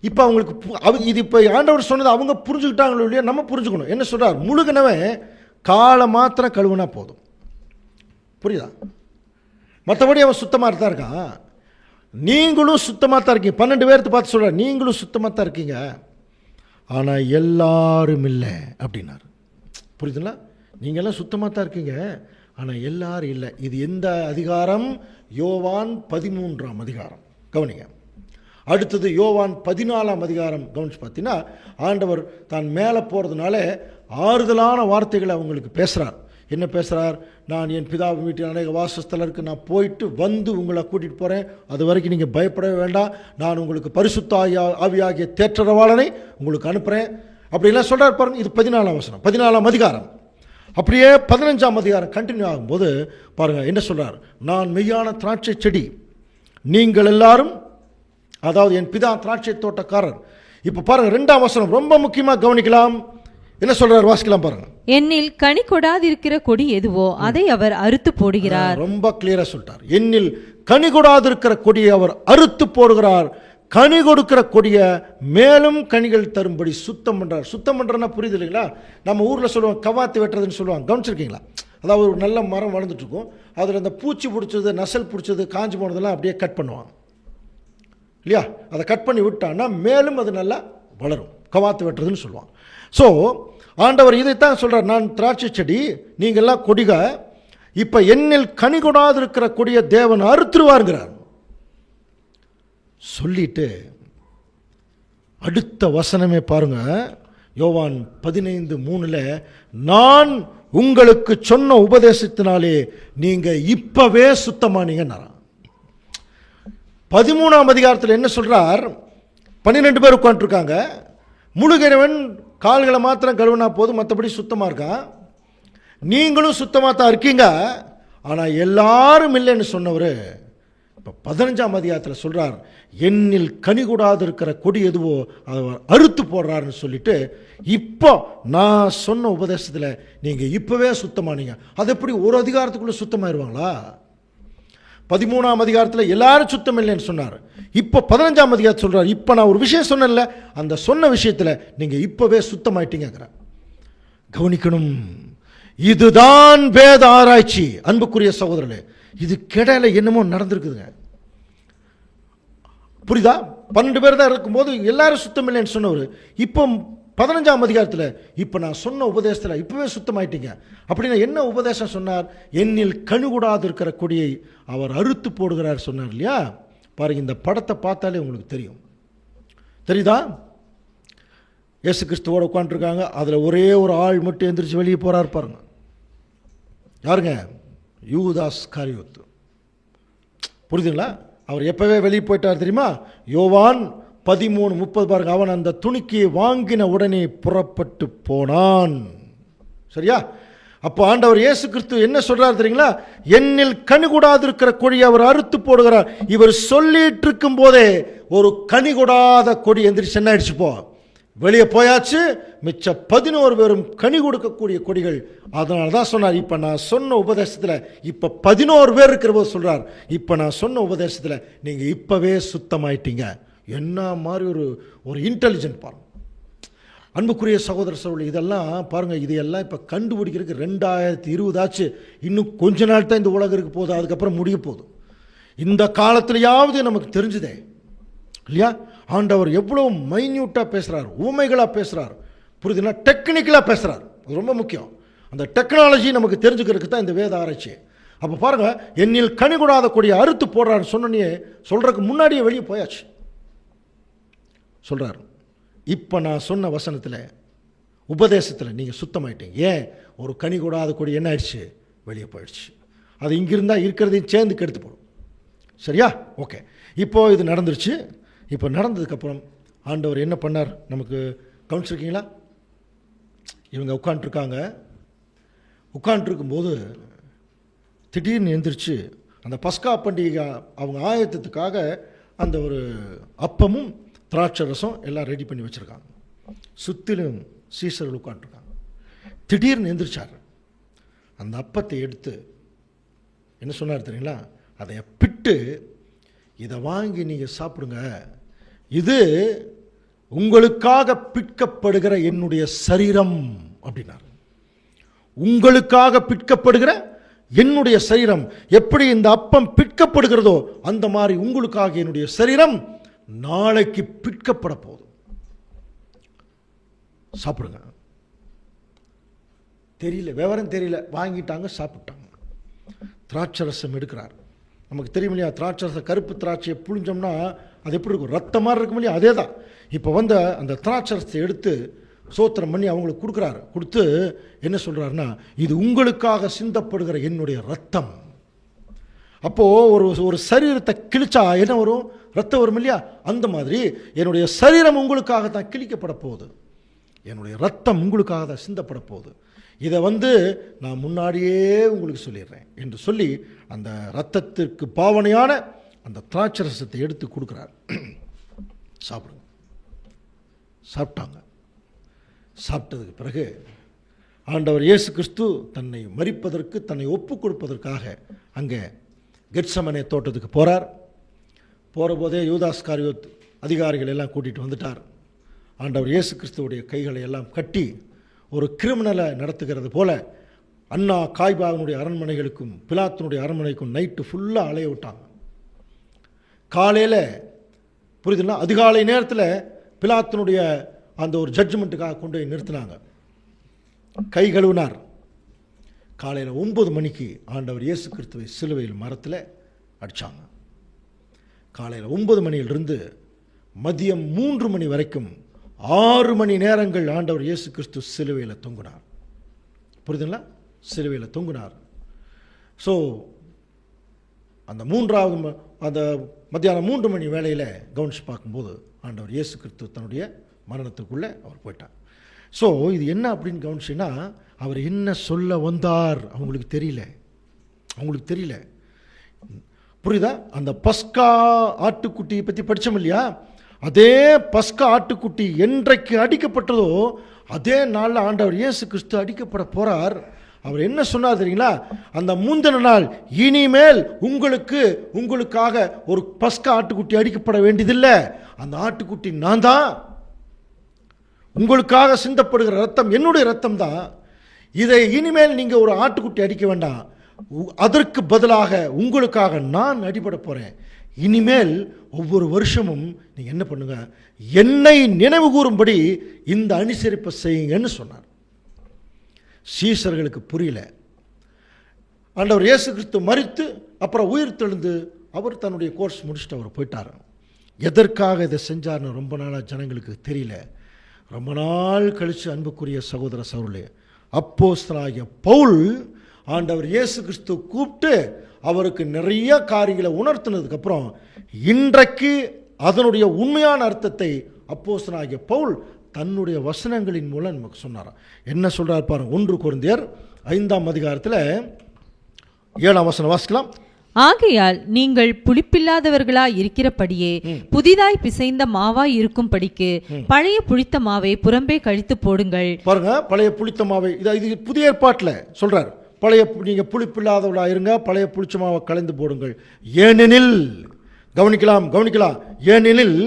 இப்போ அவங்களுக்கு இது இப்போ ஆண்டவர் சொன்னது அவங்க புரிஞ்சுக்கிட்டாங்களோ இல்லையா, நம்ம புரிஞ்சுக்கணும். என்ன சொல்கிறார்? முழுகினவன் காலை மாத்திரம் கழுவுனா போதும். புரியுதா? மற்றபடி அவன் சுத்தமாக தான் இருக்கான். நீங்களும் சுத்தமாக தான் இருக்கீங்க. 12 பேர்த்து பார்த்து சொல்கிறார், நீங்களும் சுத்தமாக தான் இருக்கீங்க, ஆனால் எல்லாரும் இல்லை அப்படின்னாரு. புரியுதுங்களா? நீங்கள்லாம் சுத்தமாக தான் இருக்கீங்க, ஆனால் எல்லாரும் இல்லை. இது எந்த அதிகாரம்? யோவான் 13ஆம் அதிகாரம். கவனிங்க. அடுத்தது யோவான் 14ஆம் அதிகாரம். கவனிச்சு பார்த்தீங்கன்னா ஆண்டவர் தான் மேலே போகிறதுனால ஆறுதலான வார்த்தைகளை அவங்களுக்கு பேசுகிறார். என்ன பேசுகிறார்? நான் என் பிதாவின் வீட்டில் அநேக வாசஸ்தலம் இருக்குது, நான் போயிட்டு வந்து உங்களை கூட்டிகிட்டு போகிறேன், அது வரைக்கும் நீங்கள் பயப்படவே வேண்டாம், நான் உங்களுக்கு பரிசுத்த ஆவியாகிய தேற்றரவாளனை உங்களுக்கு அனுப்புகிறேன் அப்படின்லாம் சொல்கிறார் பாருங்க. இது 14ஆம் வசனம், 14ஆம் அதிகாரம். அப்படியே 15ஆம் அதிகாரம் கண்டினியூ ஆகும்போது பாருங்கள் என்ன சொல்கிறார்? நான் மெய்யான திராட்சை செடி, நீங்கள் எல்லாரும், அதாவது என் பிதா திராட்சை தோட்டக்காரர். இப்போ பாருங்க 2ஆம் வசனம் ரொம்ப முக்கியமாக கவனிக்கலாம். என்ன சொல்றார்? வாசிக்கலாம் பாருங்க. என்னில் கனி கொடாதிருக்கிற கொடி எதுவோ அதை அவர் அறுத்து போடுகிறார். ரொம்ப கிளியரா சொல்லிட்டார். என்னில் கனி கொடாதிருக்கிற கொடியை அவர் அறுத்து போடுகிறார், கனி கொடுக்கிற கொடியை மேலும் கனிகள் தரும்படி சுத்தம் பண்றார். சுத்தம் பண்றதுன்னா புரியுது இல்லைங்களா? நம்ம ஊர்ல சொல்லுவாங்க கவாத்து வெட்டுறதுன்னு சொல்லுவாங்க. கவனிச்சிருக்கீங்களா? அதாவது ஒரு நல்ல மரம் வளர்ந்துட்டு இருக்கும், அதில் அந்த பூச்சி பிடிச்சது, நசல் பிடிச்சது, காஞ்சி போனதெல்லாம் அப்படியே கட் பண்ணுவாங்க இல்லையா? அதை கட் பண்ணி விட்டான்னா மேலும் அது நல்லா வளரும். கவாத்து வெட்டுறதுன்னு சொல்லுவாங்க. ஸோ ஆண்டவர் இதைத்தான் சொல்கிறார், நான் திராட்சை செடி, நீங்கள்லாம் கொடிக, இப்போ என்னில் கனி கொடாது இருக்கிற கொடிய தேவன் அறுத்துருவாருங்கிறார். சொல்லிட்டு அடுத்த வசனமே பாருங்க, யோவான் 15:3, நான் உங்களுக்கு சொன்ன உபதேசத்தினாலே நீங்க இப்பவே சுத்தமானீங்க. 13ஆம் அதிகாரத்தில் என்ன சொல்றார்? 12 பேர் உட்காந்துருக்காங்க. முழுகிறவன் கால்களை மாத்திரம் கழுவினா போதும், மற்றபடி சுத்தமாக இருக்கான். நீங்களும் சுத்தமாக தான் இருக்கீங்க, ஆனால் எல்லாரும் இல்லைன்னு சொன்னவர் இப்போ 15ஆம் அதிகாரத்தில் சொல்கிறார், என்னில் கனி கூடாது இருக்கிற கொடி எதுவோ அதை அறுத்து போடுறாருன்னு சொல்லிட்டு, இப்போ நான் சொன்ன உபதேசத்தில் நீங்கள் இப்போவே சுத்தமானீங்க. அது எப்படி ஒரு அதிகாரத்துக்குள்ளே சுத்தமாயிருவாங்களா? 13ஆம் அதிகாரத்தில் எல்லாரும் சுத்தம் இல்லைன்னு சொன்னார். இப்போ 15ஆம் அதிகாரத்தில் சொல்கிறார், இப்போ நான் ஒரு விஷயம் சொன்னேன்ல, அந்த சொன்ன விஷயத்தில் நீங்கள் இப்போவே சுத்தமாயிட்டீங்கிற. கவனிக்கணும், இதுதான் வேத ஆராய்ச்சி. அன்புக்குரிய சகோதரர்களே, இது கிடையில என்னமோ நடந்திருக்குதுங்க. புரியுதா? 12 பேர் தான் இருக்கும்போது எல்லாரும் சுத்தம் இல்லைன்னு சொன்னவர் இப்போ 15ஆம் அதிகாரத்தில் இப்போ நான் சொன்ன உபதேசத்தில் இப்போவே சுத்தமாயிட்டீங்க. அப்படின்னா என்ன உபதேசம் சொன்னார்? என்னில் கணுகூடாது இருக்கிற கொடியை அவர் அறுத்து போடுகிறார் சொன்னார் இல்லையா? பாருங்க, இந்த படத்தை பார்த்தாலே உங்களுக்கு தெரியும். தெரியுதா? இயேசு கிறிஸ்துவோட உட்காந்துருக்காங்க, அதில் ஒரே ஒரு ஆள் மட்டும் எந்திரிச்சு வெளியே போகிறார் பாருங்க. யாருங்க? யூதாஸ் காரியோத்து. புரியுதுங்களா? அவர் எப்போவே வெளியே போயிட்டார் தெரியுமா? யோவான் 13:30 பாருங்க. அவன் அந்த துணிக்கை வாங்கின உடனே புறப்பட்டு போனான். சரியா? அப்போ ஆண்டவர் இயேசு கிறிஸ்து என்ன சொல்றார் தெரியுங்களா? என்னில் கனி கூடாது இருக்கிற கொடியை அவர் அறுத்து போடுகிறார். இவர் சொல்லிட்டு இருக்கும் போதே ஒரு கனி கூடாத கொடி எந்திரிச்சு என்ன ஆயிடுச்சு, போ வெளியே போயாச்சு. மிச்ச 11 பேரும் கனி கொடுக்கக்கூடிய கொடிகள். அதனால தான் சொன்னார், இப்போ நான் சொன்ன உபதேசத்தில் இப்போ 11 பேர் இருக்கிற போது சொல்றார், இப்போ நான் சொன்ன உபதேசத்தில் நீங்கள் இப்போவே சுத்தமாயிட்டீங்க. என்ன மாதிரி ஒரு இன்டெலிஜென்ட் பாருங்க. அன்புக்குரிய சகோதர சகோதரி, இதெல்லாம் பாருங்கள், இதையெல்லாம் இப்போ கண்டுபிடிக்கிறதுக்கு 2020 ஆச்சு. இன்னும் கொஞ்ச நாள் தான் இந்த உலகிற்கு போகுது, அதுக்கப்புறம் முடிய போகுது. இந்த காலத்துலையாவது நமக்கு தெரிஞ்சுதே இல்லையா? ஆண்டவர் எவ்வளோ மைன்யூட்டாக பேசுகிறார், ஊமைகளாக பேசுகிறார், புரியுதுன்னா டெக்னிக்கலாக பேசுகிறார். அது ரொம்ப முக்கியம். அந்த டெக்னாலஜி நமக்கு தெரிஞ்சுக்கிறதுக்கு தான் இந்த வேத ஆராய்ச்சி. அப்போ பாருங்கள், என்னில் கனி கூடாத கொடியை அறுத்து போடுறாருன்னு சொன்னே சொல்கிறதுக்கு முன்னாடியே வெளியே போயாச்சு. சொல்கிறார், இப்போ நான் சொன்ன வசனத்தில் உபதேசத்தில் நீங்கள் சுத்தமாயிட்டீங்க. ஏன்? ஒரு கனி கூடாத கொடி என்ன ஆயிடுச்சு, வெளியே போயிடுச்சு. அது இங்கிருந்தால் இருக்கிறதையும் சேர்ந்து கெடுத்து போடும். சரியா? ஓகே, இப்போது இது நடந்துருச்சு. இப்போ நடந்ததுக்கப்புறம் ஆண்டவர் என்ன பண்ணார் நமக்கு கவனிச்சிருக்கீங்களா? இவங்க உட்காண்ட்ருக்கும்போது திடீர்னு எந்திரிச்சு அந்த பஸ்கா பண்டிகை அவங்க ஆயத்தத்துக்காக அந்த ஒரு அப்பமும் திராட்சை ரசம் எல்லாம் ரெடி பண்ணி வச்சுருக்காங்க. சுற்றிலும் சீசர்கள் உட்காண்ட்ருக்காங்க. திடீர்னு எந்திரிச்சார். அந்த அப்பத்தை எடுத்து என்ன சொன்னார் தெரியுங்களா? அதை பிட்டு, இதை வாங்கி நீங்கள் சாப்பிடுங்க, இது உங்களுக்காக பிற்கப்படுகிற என்னுடைய சரீரம் அப்படின்னார். உங்களுக்காக பிற்கப்படுகிற என்னுடைய சரீரம். எப்படி இந்த அப்பம் பிற்கப்படுகிறதோ அந்த மாதிரி உங்களுக்காக என்னுடைய சரீரம் நாளைக்கு பிற்கப்பட போகுது, சாப்பிடுங்க. தெரியல, விவரம் தெரியல, வாங்கிட்டாங்க, சாப்பிட்டாங்க. திராட்சை ரசம் எடுக்கிறார். நமக்கு தெரியும் இல்லையா, திராட்சை ரசம் கருப்பு திராட்சையை புழிஞ்சோம்னா அது எப்படி இருக்கும்? ரத்தம் மாதிரி இருக்கும் இல்லையா? அதே தான். இப்போ அந்த திராட்சை ரசத்தை எடுத்து சோத்திரம் பண்ணி அவங்களுக்கு கொடுக்குறாரு. கொடுத்து என்ன சொல்கிறாருன்னா, இது உங்களுக்காக சிந்தப்படுகிற என்னுடைய ரத்தம். அப்போது ஒரு சரீரத்தை கிழிச்சா என்ன வரும்? ரத்தம் வரும் இல்லையா? அந்த மாதிரி என்னுடைய சரீரம் உங்களுக்காக தான் கிழிக்கப்பட போகுது, என்னுடைய ரத்தம் உங்களுக்காக தான் சிந்தப்பட போகுது. இதை நான் முன்னாடியே உங்களுக்கு சொல்லிடுறேன் என்று சொல்லி அந்த இரத்தத்திற்கு பாவனையான அந்த திராட்சை ரசத்தை எடுத்து கொடுக்குறார். சாப்பிடுங்க. சாப்பிட்டாங்க. சாப்பிட்டதுக்கு பிறகு ஆண்டவர் இயேசு கிறிஸ்து தன்னை மரிப்பதற்கு, தன்னை ஒப்பு கொடுப்பதற்காக அங்கே கெத்சமனே தோட்டத்துக்கு போகிறார். போகிற போதே யூதாஸ்காரியோத் அதிகாரிகள் எல்லாம் கூட்டிகிட்டு வந்துட்டார். ஆண்டவர் இயேசு கிறிஸ்துவுடைய கைகளை எல்லாம் கட்டி ஒரு கிரிமினலை நடத்துகிறது போல அண்ணா காய்பாவினுடைய அரண்மனைகளுக்கும் பிலாத்தினுடைய அரண்மனைக்கும் நைட்டு ஃபுல்லாக அலைய விட்டாங்க. காலையில் புரியுதுன்னா, அதிகாலை நேரத்தில் பிலாத்தினுடைய அந்த ஒரு ஜட்ஜ்மெண்ட்டுக்காக கொண்டு போய் நிறுத்தினாங்க. கை கழுவினார். காலையில் 9 மணிக்கு ஆண்டவர் இயேசு கிறிஸ்துவை சிலுவையில் மரத்தில் அடித்தாங்க. காலையில் 9 மணியிலிருந்து மதியம் 3 மணி வரைக்கும் 6 மணி நேரங்கள் ஆண்டவர் இயேசு கிறிஸ்து சிலுவையில் தொங்கினார். புரியுதுங்களா? சிலுவையில் தொங்கினார். ஸோ அந்த மத்தியானம் 3 மணி வேளையில் கவனிச்சு பார்க்கும்போது ஆண்டவர் இயேசு கிறிஸ்து தன்னுடைய மரணத்துக்குள்ளே அவர் போயிட்டார். ஸோ இது என்ன அப்படின்னு கவனிச்சுன்னா, அவர் என்ன சொல்ல வந்தார் அவங்களுக்கு தெரியல. புரியுதா? அந்த பஸ்கா ஆட்டுக்குட்டியை பற்றி படித்தோம் இல்லையா? அதே பஸ்கா ஆட்டுக்குட்டி என்றைக்கு அடிக்கப்பட்டதோ அதே நாளில் ஆண்டவர் இயேசு கிறிஸ்து அடிக்கப்பட போகிறார். அவர் என்ன சொன்னார் தெரியுங்களா? அந்த முந்தின நாள், இனிமேல் உங்களுக்காக ஒரு பஸ்கா ஆட்டுக்குட்டி அடிக்கப்பட வேண்டியதில்லை, அந்த ஆட்டுக்குட்டி நான் தான், உங்களுக்காக சிந்தப்படுகிற ரத்தம் என்னுடைய ரத்தம் தான், இதை இனிமேல் நீங்கள் ஒரு ஆட்டுக்குட்டி அடிக்க வேண்டாம், அதற்கு பதிலாக உங்களுக்காக நான் அடிபட போகிறேன். இனிமேல் ஒவ்வொரு வருஷமும் நீங்கள் என்ன பண்ணுங்க, என்னை நினைவு கூறும்படி இந்த அனுசரிப்பை செய்யுங்கன்னு சொன்னார். சீசர்களுக்கு புரியல. ஆண்டவர் இயேசு கிறிஸ்து மரித்து அப்புறம் உயிர் தெழுந்து அவர் தன்னுடைய கோர்ஸ் முடிச்சுட்டு அவர் போயிட்டார். எதற்காக இதை செஞ்சார்னு ரொம்ப நாளாக ஜனங்களுக்கு தெரியல. ரொம்ப நாள் கழித்து அன்புக்குரிய சகோதர சகோதரர்களே, அப்போஸ்தலனாகிய பவுல் ஆண்டவர் இயேசு கிறிஸ்து கூப்பிட்டு அவருக்கு நிறைய காரியங்களை உணர்த்தினதுக்கப்புறம் இன்றைக்கு அதனுடைய உண்மையான அர்த்தத்தை அப்போஸ்தலனாகிய பவுல் தன்னுடைய வசனங்களின் மூலம் நமக்கு சொன்னாராம். என்ன சொல்றார் பாருங்க. 1 கொரிந்தியர் 5ஆம் அதிகாரத்தில் 7ஆம் வசனம் வாசிக்கலாம். ஆகையால் நீங்கள் புளிப்பில்லாதவர்களாய் இருக்கிறபடியே புதிதாய் பிசைந்த மாவாய் இருக்கும்படிக்கு பழைய புளித்த மாவை புறம்பே கழித்து போடுங்கள். பாருங்க, பழைய புளித்த மாவை இது புதிய ஏற்பாட்டில் சொல்றார். நீங்க புளிப்பில்லாதவர்களாக இருங்க, பழைய புளிச்ச மாவை கலந்து போடுங்கள். ஏனெனில் கவனிக்கலாம், ஏனெனில்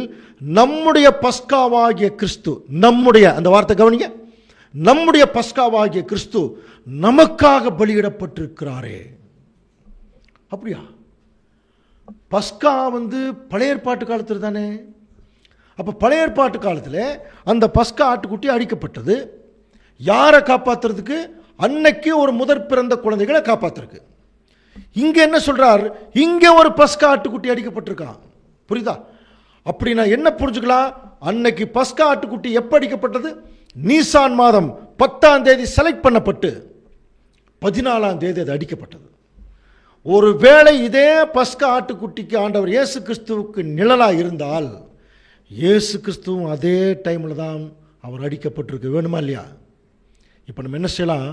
நம்முடைய பஸ்காவாகிய கிறிஸ்து, அந்த வார்த்தை கவனிங்க, நம்முடைய பஸ்காவாகிய கிறிஸ்து நமக்காக பலியிடப்பட்டிருக்கிறாரே. அப்படியா? பஸ்கா பழைய ஏற்பாட்டு காலத்தில் தானே. அப்போ பழைய ஏற்பாட்டு காலத்தில் அந்த பஸ்கா ஆட்டுக்குட்டி அடிக்கப்பட்டது யாரை காப்பாற்றுறதுக்கு? அன்னைக்கு ஒரு முதற் பிறந்த குழந்தைகளை காப்பாற்றுறதுக்கு. இங்கே என்ன சொல்றார்? இங்கே ஒரு பஸ்கா ஆட்டுக்குட்டி அடிக்கப்பட்டிருக்கான். புரியுதா? அப்படி நான் என்ன புரிஞ்சுக்கலாம்? அன்னைக்கு பஸ்கா ஆட்டுக்குட்டி எப்போ அடிக்கப்பட்டது? நீசான் மாதம் 10ஆம் தேதி செலக்ட் பண்ணப்பட்டு 14ஆம் தேதி அது அடிக்கப்பட்டது. ஒருவேளை இதே பஸ்கா ஆட்டுக்குட்டிக்கு ஆண்டவர் இயேசு கிறிஸ்துவுக்கு நிழலாக இருந்தால் இயேசு கிறிஸ்துவும் அதே டைமில் தான் அவர் அடிக்கப்பட்டிருக்கு. வேணுமா இல்லையா? இப்போ நம்ம என்ன செய்யலாம்,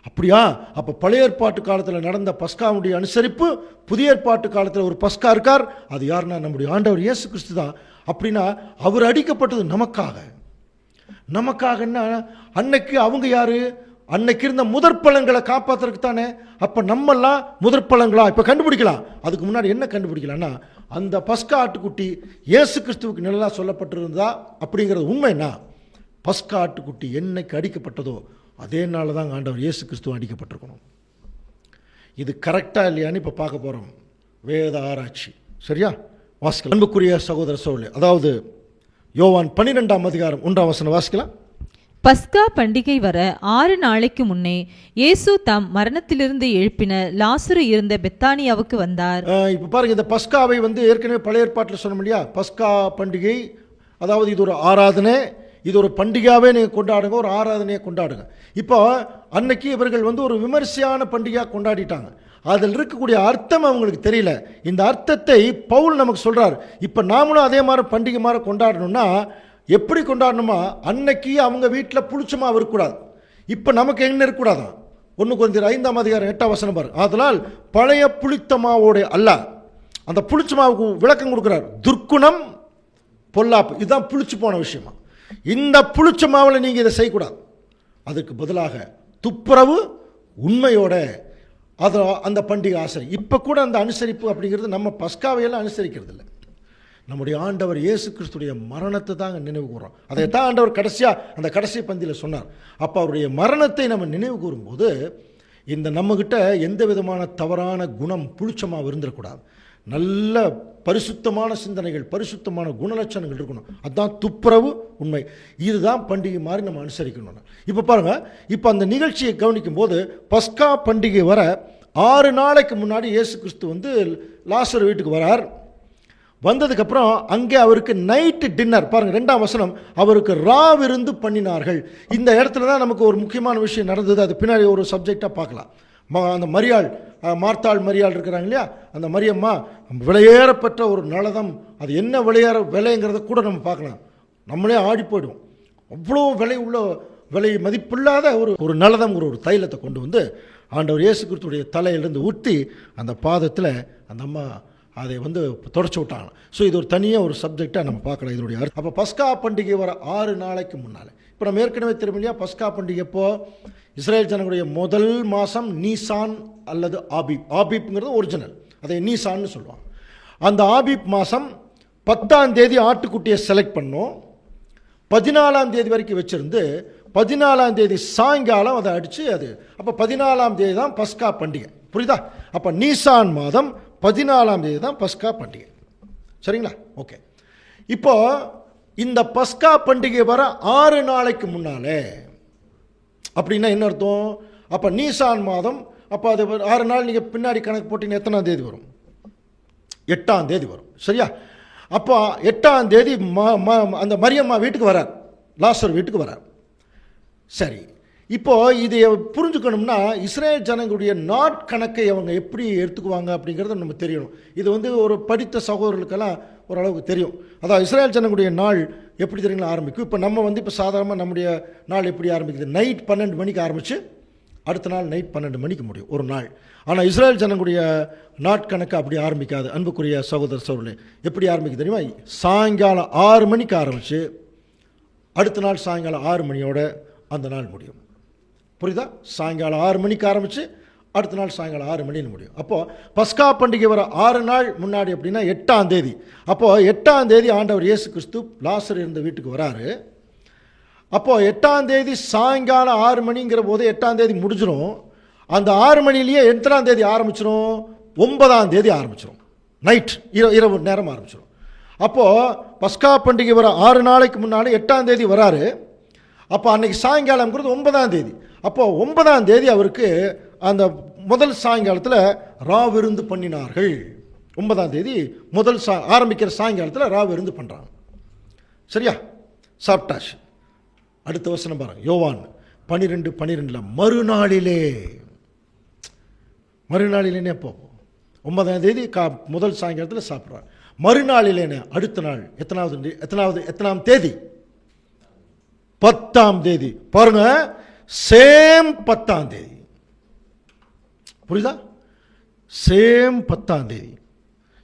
அப்படியா அப்போ பழைய ஏற்பாட்டு காலத்தில் நடந்த பஸ்காவுடைய அனுசரிப்பு புதிய ஏற்பாட்டு காலத்தில் ஒரு பஸ்கா இருக்கார், அது யாருன்னா நம்முடைய ஆண்டவர் இயேசு கிறிஸ்து தான். அப்படின்னா அவர் அடிக்கப்பட்டது நமக்காகன்னா அன்னைக்கு அவங்க யாரு, அன்னைக்கு இருந்த முதற்பலன்களை காப்பாற்றுறதுக்கு தானே. அப்போ நம்மெல்லாம் முதற்பலன்களா இப்போ கண்டுபிடிக்கலாம். அதுக்கு முன்னாடி என்ன கண்டுபிடிக்கலாம்னா, அந்த பஸ்கா ஆட்டுக்குட்டி இயேசு கிறிஸ்துவுக்கு நிழலாக சொல்லப்பட்டிருந்தா அப்படிங்கிறது உண்மைன்னா, பஸ்கா ஆட்டுக்குட்டி என்னைக்கு அடிக்கப்பட்டதோ அதே நாள் தான் ஆண்டவர் இயேசு கிறிஸ்துவ அடிக்கப்பட்டிருக்கணும். இது கரெக்டாக இல்லையான்னு இப்போ பார்க்க போகிறோம். வேத ஆராய்ச்சி சரியா வாசிக்கலாம். அன்புக்குரிய சகோதர சகோதரி, அதாவது யோவான் 12ஆம் அதிகாரம் 1ஆம் வசனம் வாசிக்கலாம். பஸ்கா பண்டிகை வர 6 நாளைக்கு முன்னே இயேசு தாம் மரணத்திலிருந்து எழுப்பின லாசரு இருந்த பெத்தானியாவுக்கு வந்தார். இப்போ பாருங்க, இந்த பஸ்காவை ஏற்கனவே பழைய ஏற்பாட்டில் சொன்னோம் இல்லையா, பஸ்கா பண்டிகை, அதாவது இது ஒரு ஆராதனை, இது ஒரு பண்டிகையாகவே நீங்கள் கொண்டாடுங்க, ஒரு ஆராதனையை கொண்டாடுங்க. இப்போ அன்னைக்கு இவர்கள் ஒரு விமர்சையான பண்டிகையாக கொண்டாடிட்டாங்க. அதில் இருக்கக்கூடிய அர்த்தம் அவங்களுக்கு தெரியல. இந்த அர்த்தத்தை பவுல் நமக்கு சொல்கிறார். இப்போ நாமளும் அதே மாதிரி பண்டிகை மாதிரி கொண்டாடணும்னா எப்படி கொண்டாடணுமா, அன்னைக்கு அவங்க வீட்டில் புளிச்சமாக இருக்கக்கூடாது. இப்போ நமக்கு என்ன இருக்கக்கூடாதான், 1 கொரிந்தியர் 5ஆம் அதிகாரம் 8ஆம் வசனம் பாருங்க. அதனால் பழைய புளித்த மாவோட அல்ல, அந்த புளிச்ச மாவுக்கு விளக்கம் கொடுக்குறார். துர்க்குணம் பொல்லாப்பு, இதுதான் புளிச்சு போன விஷயமா. இந்த புளிச்ச மாவில் நீங்கள் இதை செய்யக்கூடாது. அதுக்கு பதிலாக துப்புரவு உண்மையோட அந்த பண்டிகை ஆசரி. இப்போ கூட அந்த அனுசரிப்பு அப்படிங்கிறது நம்ம பஸ்காவையெல்லாம் அனுசரிக்கிறது இல்லை, நம்முடைய ஆண்டவர் இயேசு கிறிஸ்துடைய மரணத்தை தான் நினைவு கூறுறோம். அதை தான் ஆண்டவர் அந்த கடைசி பந்தியில் சொன்னார். அப்போ அவருடைய மரணத்தை நம்ம நினைவு கூறும்போது இந்த நம்மகிட்ட எந்த விதமான தவறான குணம் புளிச்சமாக இருந்துடக்கூடாது. நல்ல பரிசுத்தமான சிந்தனைகள், பரிசுத்தமான குணலட்சணங்கள் இருக்கணும். அதுதான் துப்புரவு உண்மை. இதுதான் பண்டிகை மாதிரி நம்ம அனுசரிக்கணும். இப்போ பாருங்கள், இப்போ அந்த நிகழ்ச்சியை கவனிக்கும் போது பஸ்கா பண்டிகை வர 6 நாளைக்கு முன்னாடி இயேசு கிறிஸ்து லாசர் வீட்டுக்கு வரார். வந்ததுக்கப்புறம் அங்கே அவருக்கு நைட்டு டின்னர் பாருங்கள், 2ஆம் வசனம், அவருக்கு ராவிருந்து பண்ணினார்கள். இந்த இடத்துல தான் நமக்கு ஒரு முக்கியமான விஷயம் நடந்தது. அது பின்னாடி ஒரு சப்ஜெக்டாக பார்க்கலாம். அந்த மரியாள், மார்த்தாள் மரியாள் இருக்கிறாங்க இல்லையா, அந்த மரியம்மா விலையேறப்பட்ட ஒரு நலதம், அது என்ன விலைங்கிறத கூட நம்ம பார்க்கலாம். நம்மளே ஆடி போய்டும். அவ்வளோ விலை மதிப்பில்லாத ஒரு நலதம், ஒரு தைலத்தை கொண்டு ஆண்டவர் இயேசு கிறிஸ்துடைய தலையிலிருந்து ஊற்றி அந்த பாதத்தில் அந்த அம்மா அதை தொடச்சி விட்டாங்க. ஸோ இது ஒரு தனியாக ஒரு சப்ஜெக்டாக நம்ம பார்க்கலாம் இதனுடைய அர்த்தம். அப்போ பஸ்கா பண்டிகை வர 6 நாளைக்கு முன்னால், இப்போ நம்ம ஏற்கனவே தெரியும் இல்லையா, பஸ்கா பண்டிகை எப்போ, இஸ்ரேல் ஜனங்களுடைய முதல் மாதம் நீசான் அல்லது ஆபீப்ங்கிறது ஒரிஜினல், அதை நீசான்னு சொல்லுவாங்க. அந்த ஆபீப் மாதம் 10ஆம் தேதி ஆட்டுக்குட்டியை செலக்ட் பண்ணோம். 14ஆம் தேதி வரைக்கும் வச்சுருந்து 14ஆம் தேதி சாயங்காலம் அதை அடித்து அது, அப்போ 14ஆம் தேதி தான் பஸ்கா பண்டிகை. புரியுதா? அப்போ நீசான் மாதம் 14ஆம் தேதி தான் பஸ்கா பண்டிகை. சரிங்களா? ஓகே. இப்போ இந்த பஸ்கா பண்டிகை வர 6 நாளைக்கு முன்னாலே அப்படின்னா என்ன அர்த்தம்? அப்போ நீசான் மாதம், அப்போ அது 6 நாள் நீங்கள் பின்னாடி கணக்கு போட்டிங்கன்னா எத்தனாம் தேதி வரும்? 8ஆம் தேதி வரும். சரியா? அப்போ 8ஆம் தேதி அந்த மரியம்மா வீட்டுக்கு வரார், லாசர் வீட்டுக்கு வரார். சரி, இப்போ இதை புரிஞ்சுக்கணும்னா இஸ்ரேல் ஜனங்களுடைய நாட்கணக்கை அவங்க எப்படி எடுத்துக்குவாங்க அப்படிங்கிறத நம்ம தெரியணும். இது ஒரு படித்த சகோதரர்களுக்கெல்லாம் ஓரளவுக்கு தெரியும். அதாவது இஸ்ரேல் ஜனங்களுடைய நாள் எப்படி தெரியுங்களா ஆரம்பிக்கும். இப்போ நம்ம இப்போ சாதாரணமாக நம்முடைய நாள் எப்படி ஆரம்பிக்குது, நைட் 12 மணிக்கு ஆரம்பித்து அடுத்த நாள் நைட் 12 மணிக்கு முடியும் ஒரு நாள். ஆனால் இஸ்ரேல் ஜனங்களுடைய நாட்கணக்கு அப்படி ஆரம்பிக்காது. அன்புக்குரிய சகோதர சகோதரர்களே, எப்படி ஆரம்பிக்குது தெரியுமா? சாயங்காலம் 6 மணிக்கு ஆரம்பித்து அடுத்த நாள் சாயங்காலம் 6 மணியோட அந்த நாள் முடியும். புரியுதா? சாயங்காலம் 6 மணிக்கு ஆரம்பித்து அடுத்த நாள் சாயங்காலம் 6 மணின்னு முடியும். அப்போது பஸ்கா பண்டிகை வர 6 நாள் முன்னாடி அப்படின்னா 8ஆம் தேதி. அப்போது 8ஆம் தேதி ஆண்டவர் இயேசு கிறிஸ்து லாசர் இருந்த வீட்டுக்கு வராரு. அப்போது 8ஆம் தேதி சாயங்காலம் 6 மணிங்கிற போது 8ஆம் தேதி முடிஞ்சிடும். அந்த 6 மணிலேயே எத்தனாம் தேதி ஆரம்பிச்சிடும்? 9ஆம் தேதி ஆரம்பிச்சிடும். நைட் இரவு நேரம் ஆரம்பிச்சிடும். அப்போது பஸ்கா பண்டிகை வர 6 நாளைக்கு முன்னாடி 8ஆம் தேதி வராரு. அப்போ அன்றைக்கி சாயங்காலம்ங்கிறது 9ஆம் தேதி. அப்போது 9ஆம் தேதி அவருக்கு அந்த முதல் சாயங்காலத்தில் ராவிருந்து பண்ணினார்கள். 9ஆம் தேதி முதல் ஆரம்பிக்கிற சாயங்காலத்தில் ராவிருந்து பண்ணுறாங்க. சரியா? சாப்பிட்டாச்சு. அடுத்த வசனம் பாருங்க, யோவான் 12:12 மறுநாளிலேனே எப்போ? 9ஆம் தேதி முதல் சாயங்காலத்தில் சாப்பிட்றாங்க. மறுநாளிலேனே அடுத்த நாள் எத்தனாம் தேதி? 10ஆம் தேதி. பாருங்க, சேம் 10ஆம் தேதி. புரியுதா? சேம் 10ஆம் தேதி.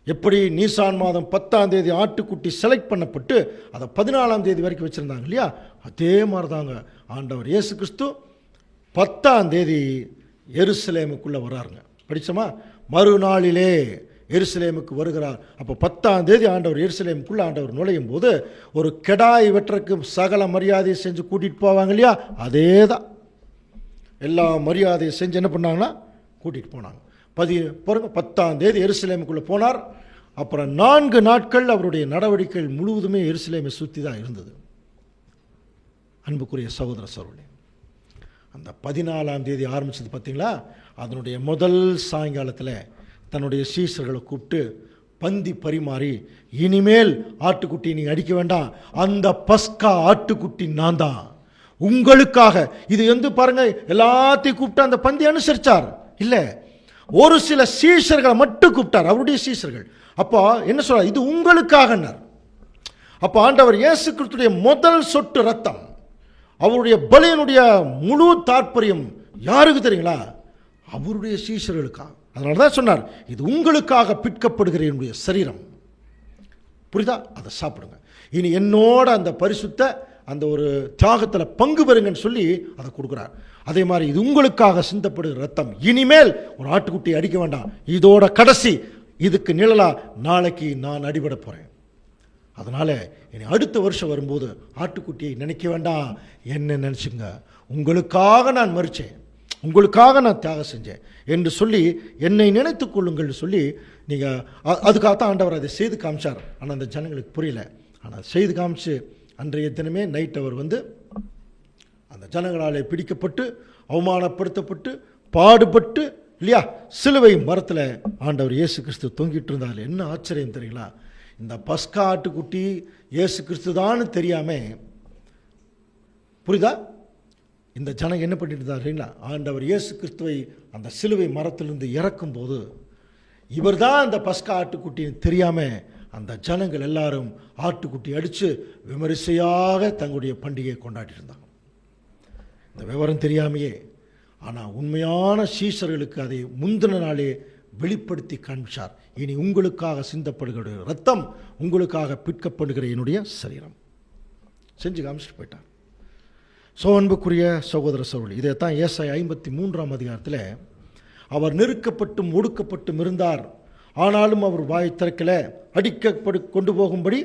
எப்படி நீசான் மாதம் 10ஆம் தேதி ஆட்டுக்குட்டி செலக்ட் பண்ணப்பட்டு அதை 14ஆம் தேதி வரைக்கும் வச்சுருந்தாங்க இல்லையா, அதே மாதிரி தாங்க ஆண்டவர் இயேசு கிறிஸ்து 10ஆம் தேதி எருசலேமுக்குள்ளே வராருங்க. படித்தோமா? மறுநாளிலே எருசலேமுக்கு வருகிறார். அப்போ 10ஆம் தேதி ஆண்டவர் எருசலேமுக்குள்ளே ஆண்டவர் நுழையும் போது ஒரு கெடாய் வெற்றக்கு சகல மரியாதையை செஞ்சு கூட்டிகிட்டு போவாங்க இல்லையா, அதே தான் எல்லா மரியாதையை செஞ்சு என்ன பண்ணாங்கன்னா கூட்டிகிட்டு போனாங்க. பாருங்க, 10ஆம் தேதி எருசலேமுக்குள்ளே போனார். அப்புறம் 4 நாட்கள் அவருடைய நடவடிக்கைகள் முழுவதுமே எருசலேமை சுற்றி தான் இருந்தது. அன்புக்குரிய சகோதர சகோதரர்களே, அந்த 14ஆம் தேதி ஆரம்பிச்சது பார்த்தீங்களா, அதனுடைய முதல் சாயங்காலத்தில் தன்னுடைய சீஷர்களை கூப்பிட்டு பந்தி பரிமாறி, இனிமேல் ஆட்டுக்குட்டி நீங்கள் அடிக்க வேண்டாம், அந்த பஸ்கா ஆட்டுக்குட்டி நான் தான் உங்களுக்காக. இது வந்து பாருங்க, எல்லாத்தையும் கூப்பிட்டு அந்த பந்தி அனுசரித்தார் இல்லை, ஒரு சில சீஷர்களை மட்டும் கூப்பிட்டார், அவருடைய சீஷர்கள். அப்போ என்ன சொல்றார்? இது உங்களுக்காகன்னார். அப்போ ஆண்டவர் இயேசு கிறிஸ்துடைய முதல் சொட்டு ரத்தம், அவருடைய பலியினுடைய முழு தாற்பயம் யாருக்கு தெரியுங்களா? அவருடைய சீஷர்களுக்காக. அதனால தான் சொன்னார், இது உங்களுக்காக பிற்கப்படுகிற என்னுடைய சரீரம். புரியுதா? அதை சாப்பிடுங்க, இனி என்னோட அந்த பரிசுத்த அந்த ஒரு தியாகத்தில் பங்கு பெறுங்கன்னு சொல்லி அதை கொடுக்குறார். அதே மாதிரி இது உங்களுக்காக சிந்தப்படுகிற ரத்தம், இனிமேல் ஒரு ஆட்டுக்குட்டி அடிக்க வேண்டாம், இதோட கடைசி, இதுக்கு நிழலா நாளைக்கு நான் அடிபட போகிறேன். அதனால் இனி அடுத்த வருஷம் வரும்போது ஆட்டுக்குட்டியை நினைக்க வேண்டாம், என்ன நினச்சிங்க, உங்களுக்காக நான் மரித்தேன், உங்களுக்காக நான் தியாகம் செஞ்சேன் என்று சொல்லி என்னை நினைத்து கொள்ளுங்கள் சொல்லி நீங்கள் அதுக்காகத்தான் ஆண்டவர் அதை செய்து காமிச்சார். ஆனால் அந்த ஜனங்களுக்கு புரியல. ஆனால் செய்து காமிச்சு அன்றைய தினமே நைட் அவர் வந்து அந்த ஜனங்களாலே பிடிக்கப்பட்டு அவமானப்படுத்தப்பட்டு பாடுபட்டு இல்லையா, சிலுவை மரத்தில் ஆண்டவர் இயேசு கிறிஸ்து தொங்கிட்டு இருந்தார். என்ன ஆச்சரியம் தெரியுங்களா? இந்த பஸ்கா ஆட்டுக்குட்டி இயேசு கிறிஸ்து தான் தெரியாமல், புரியுதா, இந்த ஜனம் என்ன பண்ணிட்டு இருந்தாருங்களா, ஆண்டவர் இயேசு கிறிஸ்துவை அந்த சிலுவை மரத்திலிருந்து இறக்கும் போது இவர் தான் அந்த பஸ்கா ஆட்டுக்குட்டின்னு தெரியாமல் அந்த ஜனங்கள் எல்லாரும் ஆட்டுக்குட்டி அடித்து விமரிசையாக தங்களுடைய பண்டிகையை கொண்டாடி இருந்தாங்க. இந்த விவரம் தெரியாமையே. ஆனால் உண்மையான சீஷர்களுக்கு அதை முந்தின நாளே வெளிப்படுத்தி காண்பிச்சார். இனி உங்களுக்காக சிந்தப்படுகிற ரத்தம், உங்களுக்காக பிற்கப்படுகிற என்னுடைய சரீரம் செஞ்சு காமிச்சிட்டு போயிட்டார். அன்புக்குரிய சகோதர சகோதரி, இதைத்தான் ஏசாயா 53ஆம் அதிகாரத்தில் அவர் நெருக்கப்பட்டும் ஒடுக்கப்பட்டும் இருந்தார், ஆனாலும் அவர் வாய் திறக்கல, கொண்டு போகும்படி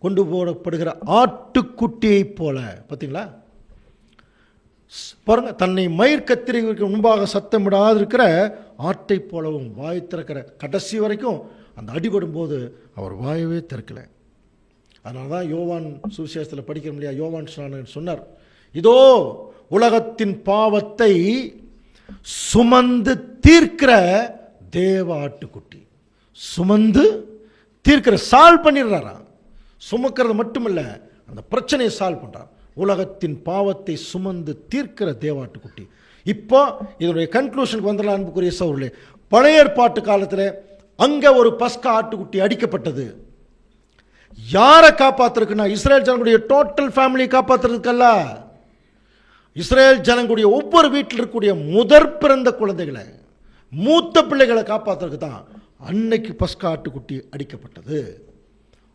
கொண்டு போடப்படுகிற ஆட்டுக்குட்டியைப் போல. பார்த்தீங்களா? பாருங்க, தன்னை மயிர் கத்திரிக்கு முன்பாக சத்தமிடாது இருக்கிற ஆட்டை போலவும் வாய் திறக்கிற கடைசி வரைக்கும் அந்த அடிபடும் போது அவர் வாயவே திறக்கல. அதனால தான் யோவான் சுவிசேஷத்தில் படிக்கிறோம் இல்லையா, யோவான் ஸ்நானகன் சொன்னார், இதோ உலகத்தின் பாவத்தை சுமந்து தீர்க்கிற தேவ ஆட்டுக்குட்டி. சுமந்து தீர்க்கிற, சால்வ் பண்ணிடுறாரா, சுமக்கிறது மட்டுமல்ல, அந்த பிரச்சனையை சால்வ் பண்ணுறார். உலகத்தின் பாவத்தை சுமந்து தீர்க்கிற தேவாட்டுக்குட்டி. இப்போ இதனுடைய கன்க்ளூஷனுக்கு வந்துடலாம் அன்புக்குரிய சகோதரர்களே. பழைய ஏற்பாட்டு காலத்தில் அங்கே ஒரு பஸ்கா ஆட்டுக்குட்டி அடிக்கப்பட்டது. யாரை காப்பாற்றுறதுக்குன்னா, இஸ்ரேல் ஜனங்களுடைய டோட்டல் ஃபேமிலியை காப்பாற்றுறதுக்கல்ல, இஸ்ரேல் ஜனங்களுடைய ஒவ்வொரு வீட்டில் இருக்கக்கூடிய முதற் பிறந்த குழந்தைகளை, மூத்த பிள்ளைகளை காப்பாற்றுறதுக்கு தான் அன்னைக்கு பஸ்கா ஆட்டுக்குட்டி அடிக்கப்பட்டது.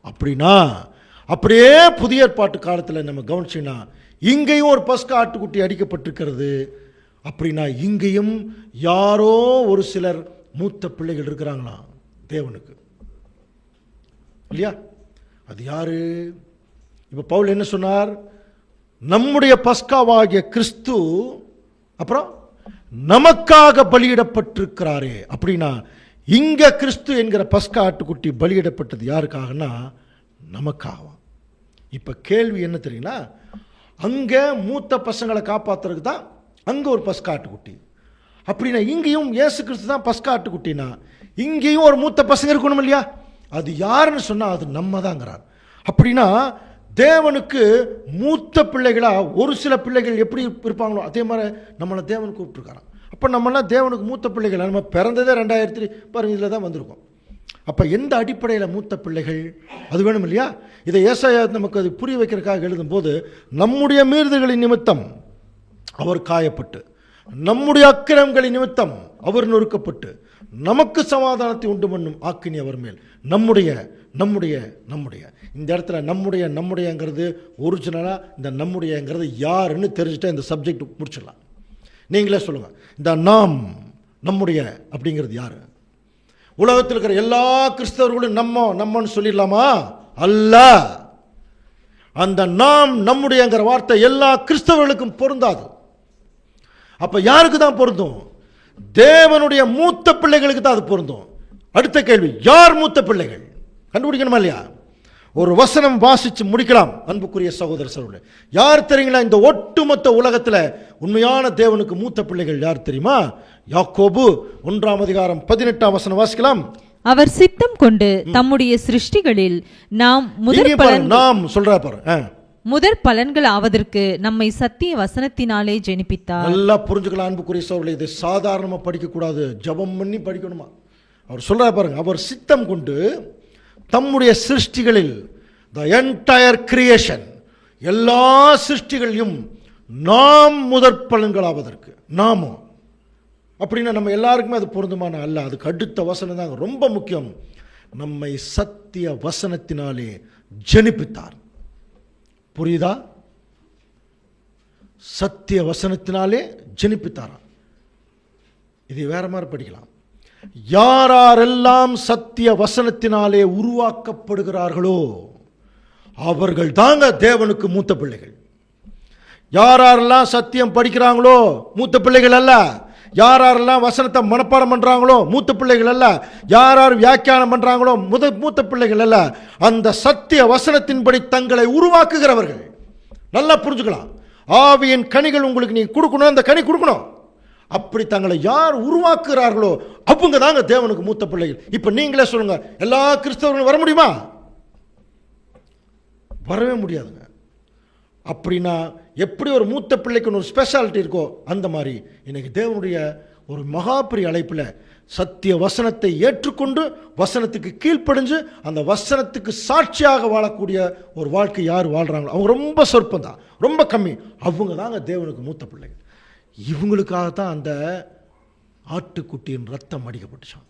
அப்படின்னா அப்படியே புதிய ஏற்பாட்டு காலத்தில் நம்ம கவனிச்சோன்னா இங்கேயும் ஒரு பஸ்கா ஆட்டுக்குட்டி அடிக்கப்பட்டிருக்கிறது. அப்படின்னா இங்கேயும் யாரோ ஒரு சிலர் மூத்த பிள்ளைகள் இருக்கிறாங்களாம் தேவனுக்கு, இல்லையா? அது யாரு? இப்போ பவுல் என்ன சொன்னார்? நம்முடைய பஸ்காவாகிய கிறிஸ்து அப்புறம் நமக்காக பலியிடப்பட்டிருக்கிறாரே. அப்படின்னா இங்க கிறிஸ்து என்கிற பஸ்கா ஆட்டுக்குட்டி பலியிடப்பட்டது யாருக்காகனா நமக்காக. இப்ப கேள்வி என்ன தெரியுங்களா, அங்க மூத்த பசங்களை காப்பாத்துறதுக்கு தான் அங்க ஒரு பஸ்கா ஆட்டுக்குட்டி. அப்படின்னா இங்கேயும் இயேசு கிறிஸ்து தான் பஸ்கா ஆட்டுக்குட்டினா இங்கேயும் ஒரு மூத்த பசங்க இருக்கணும் இல்லையா? அது யாருன்னு சொன்னா அது நம்ம தாங்கிறார். அப்படின்னா தேவனுக்கு மூத்த பிள்ளைகளா ஒரு சில பிள்ளைகள் எப்படி இருப்பாங்களோ அதே மாதிரி நம்மளை தேவன் கூப்பிட்டுருக்காராம். அப்போ நம்மளாம் தேவனுக்கு மூத்த பிள்ளைகள். நம்ம பிறந்ததே 2000 தான் வந்திருக்கோம். அப்போ எந்த அடிப்படையில் மூத்த பிள்ளைகள் அது வேணும் இல்லையா? இதை ஏசாயா நமக்கு அது புரிய வைக்கிறதுக்காக எழுதும்போது, நம்முடைய மீறுதல்களின் நிமித்தம் அவர் காயப்பட்டு, நம்முடைய அக்கிரமங்களின் நிமித்தம் அவர் நொறுக்கப்பட்டு, நமக்கு சமாதானத்தை உண்டு பண்ணும் ஆக்கினி அவர் மேல். நம்முடைய நம்முடைய நம்முடைய இந்த இடத்துல நம்முடையங்கிறது ஒரிஜினலாக இந்த நம்முடையங்கிறது யாருன்னு தெரிஞ்சுட்டா இந்த சப்ஜெக்ட் முடிச்சிடலாம். நீங்களே சொல்லுங்கள், இந்த நாம் நம்முடைய அப்படிங்கிறது யார்? உலகத்தில் இருக்கிற எல்லா கிறிஸ்தவர்களும் நம்மன்னு சொல்லிடலாமா? அல்ல. அந்த நாம் நம்முடையங்கிற வார்த்தை எல்லா கிறிஸ்தவர்களுக்கும் பொருந்தாது. அப்ப யாருக்கு தான் பொருந்தும்? தேவனுடைய மூத்த பிள்ளைகளுக்கு தான் அது பொருந்தும். அடுத்த கேள்வி, யார் மூத்த பிள்ளைகள்? கண்டுபிடிக்கணுமா இல்லையா? ஒரு வசனம் வாசிச்சு முடிக்கலாம். அன்புக்குரிய சகோதர சகோதரர்களே, யார் தெரியுங்களா இந்த ஒட்டுமொத்த உலகத்தில் உண்மையான தேவனுக்கு மூத்த பிள்ளைகள் யார் தெரியுமா? யாக்கோபு 1:18 வசனம் வாசிக்கலாம். அவர் சித்தம் கொண்டு தம்முடைய சிருஷ்டிகளில் நாம் முதற் பலன்கள் ஆவதற்கு நம்மை சத்திய வசனத்தினாலே ஜெனிப்பித்தார். நல்லா புரிஞ்சுக்கலாம் அன்புக்குரிய சகோதரர்களே, இது சாதாரணமாக படிக்கக்கூடாது, ஜெபம் பண்ணி படிக்கணுமா. அவர் சொல்றார் பாருங்க, அவர் சித்தம் கொண்டு தம்முடைய சிருஷ்டிகளில், the entire creation, எல்லா சிருஷ்டிகளையும் நாம் முதற் பலன்களாவதற்கு. நாமும் அப்படின்னா நம்ம எல்லாருக்குமே அது பொருந்துமான அல்ல. அதுக்கு அடுத்த வசனம் தான் ரொம்ப முக்கியம். நம்மை சத்திய வசனத்தினாலே ஜெனிப்பித்தார். புரியுதா? சத்திய வசனத்தினாலே ஜெனிப்பித்தாராம். இது வேற மாதிரி படிக்கலாம். யாரெல்லாம் சத்திய வசனத்தினாலே உருவாக்கப்படுகிறார்களோ அவர்கள் தாங்க தேவனுக்கு மூத்த பிள்ளைகள். யாரெல்லாம் சத்தியம் படிக்கிறாங்களோ மூத்த பிள்ளைகள் அல்ல. யாரெல்லாம் வசனத்தை மனப்பாடம் பண்றாங்களோ மூத்த பிள்ளைகள் அல்ல. யார் வியாக்கியானம் பண்றாங்களோ மூத்த பிள்ளைகள் அல்ல. அந்த சத்திய வசனத்தின்படி தங்களை உருவாக்குகிறவர்கள். நல்லா புரிஞ்சுக்கலாம். ஆவியின் கனிகள் உங்களுக்கு நீ கொடுக்கணும், அந்த கனி கொடுக்கணும். அப்படி தங்களை யார் உருவாக்குகிறார்களோ அவங்க தாங்க தேவனுக்கு மூத்த பிள்ளைகள். இப்ப நீங்களே சொல்லுங்க, எல்லா கிறிஸ்தவர்களும் வர முடியுமா? வரவே முடியாதுங்க. அப்படின்னா எப்படி ஒரு மூத்த பிள்ளைக்கு ஒரு ஸ்பெஷாலிட்டி இருக்கோ அந்த மாதிரி இன்னைக்கு தேவனுடைய ஒரு மகாபெரிய அழைப்பில் சத்திய வசனத்தை ஏற்றுக்கொண்டு வசனத்துக்கு கீழ்ப்படிஞ்சு அந்த வசனத்துக்கு சாட்சியாக வாழக்கூடிய ஒரு வாழ்க்கை யார் வாழ்றாங்களோ அவங்க ரொம்ப சொற்பம் தான், ரொம்ப கம்மி. அவங்க தாங்க தேவனுக்கு மூத்த பிள்ளைகள். இவங்களுக்காகத்தான் அந்த ஆட்டுக்குட்டியின் ரத்தம் அடிக்கப்பட்டுச்சான்.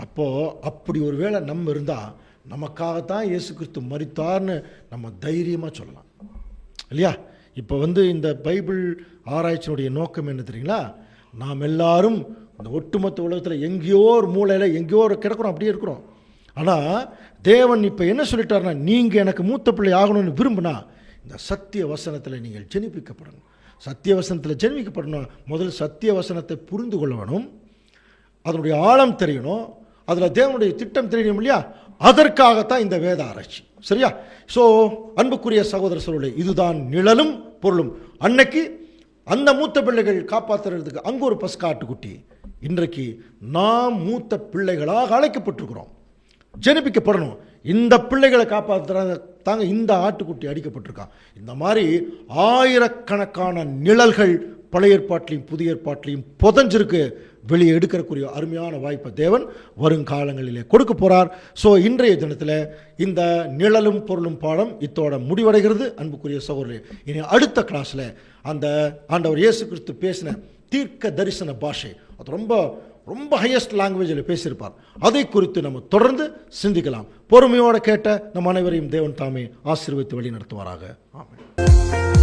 அப்போது அப்படி ஒரு வேளை நம்ம இருந்தால் நமக்காகத்தான் இயேசு கிறிஸ்து மரித்தார்னு நம்ம தைரியமாக சொல்லலாம் இல்லையா? இப்போ இந்த பைபிள் ஆராய்ச்சியினுடைய நோக்கம் என்ன தெரியுங்களா? நாம் எல்லாரும் இந்த ஒட்டுமொத்த உலகத்தில் எங்கேயோ ஒரு மூலையில் எங்கேயோ ஒரு கிடக்கிறோம், அப்படியே இருக்கிறோம். ஆனால் தேவன் இப்போ என்ன சொல்லிட்டாருன்னா, நீங்கள் எனக்கு மூத்த பிள்ளை ஆகணும்னு விரும்பினா இந்த சத்திய வசனத்தில் நீங்கள் ஜெனிப்பிக்கப்படணும். சத்திய வசனத்தில் ஜெனிப்பிக்கப்படணும். முதல் சத்திய வசனத்தை புரிந்து கொள்ள வேணும், அதனுடைய ஆழம் தெரியணும், அதில் தேவனுடைய திட்டம் தெரியணும் இல்லையா? அதற்காகத்தான் இந்த வேத ஆராய்ச்சி. சரியா? ஸோ அன்புக்குரிய சகோதர சகோதரர்களே, இதுதான் நிழலும் பொருளும். அன்னைக்கு அந்த மூத்த பிள்ளைகள் காப்பாற்றுறதுக்கு அங்கே ஒரு பஸ்காட்டுக்குட்டி. இன்றைக்கு நாம் மூத்த பிள்ளைகளாக அழைக்கப்பட்டிருக்கிறோம், ஜெனிப்பிக்கப்படணும். இந்த பிள்ளைகளை காப்பாற்றுறாங்க தாங்க இந்த ஆட்டுக்குட்டி அடிக்கப்பட்டிருக்கான். இந்த மாதிரி ஆயிரக்கணக்கான நிழல்கள் பழைய ஏற்பாட்டிலையும் புதிய ஏற்பாட்டிலையும் புதஞ்சிருக்கு. வெளியே எடுக்கிறக்கூடிய அருமையான வாய்ப்பை தேவன் வருங்காலங்களிலே கொடுக்க போகிறார். ஸோ இன்றைய தினத்தில் இந்த நிழலும் பொருளும் பாடம் இத்தோட முடிவடைகிறது. அன்புக்குரிய சகோதரர்களே, இனி அடுத்த கிளாஸில் அந்த ஆண்டவர் இயேசு கிறிஸ்து பேசின தீர்க்க தரிசன பாஷை, அது ரொம்ப ரொம்ப ஹையஸ்ட் லாங்குவேஜில் பேசியிருப்பார். அதை குறித்து நம்ம தொடர்ந்து சிந்திக்கலாம். பொறுமையோடு கேட்ட நம் அனைவரையும் தேவன் தாமே ஆசீர்வதித்து வழி நடத்துவாராக. ஆமென்.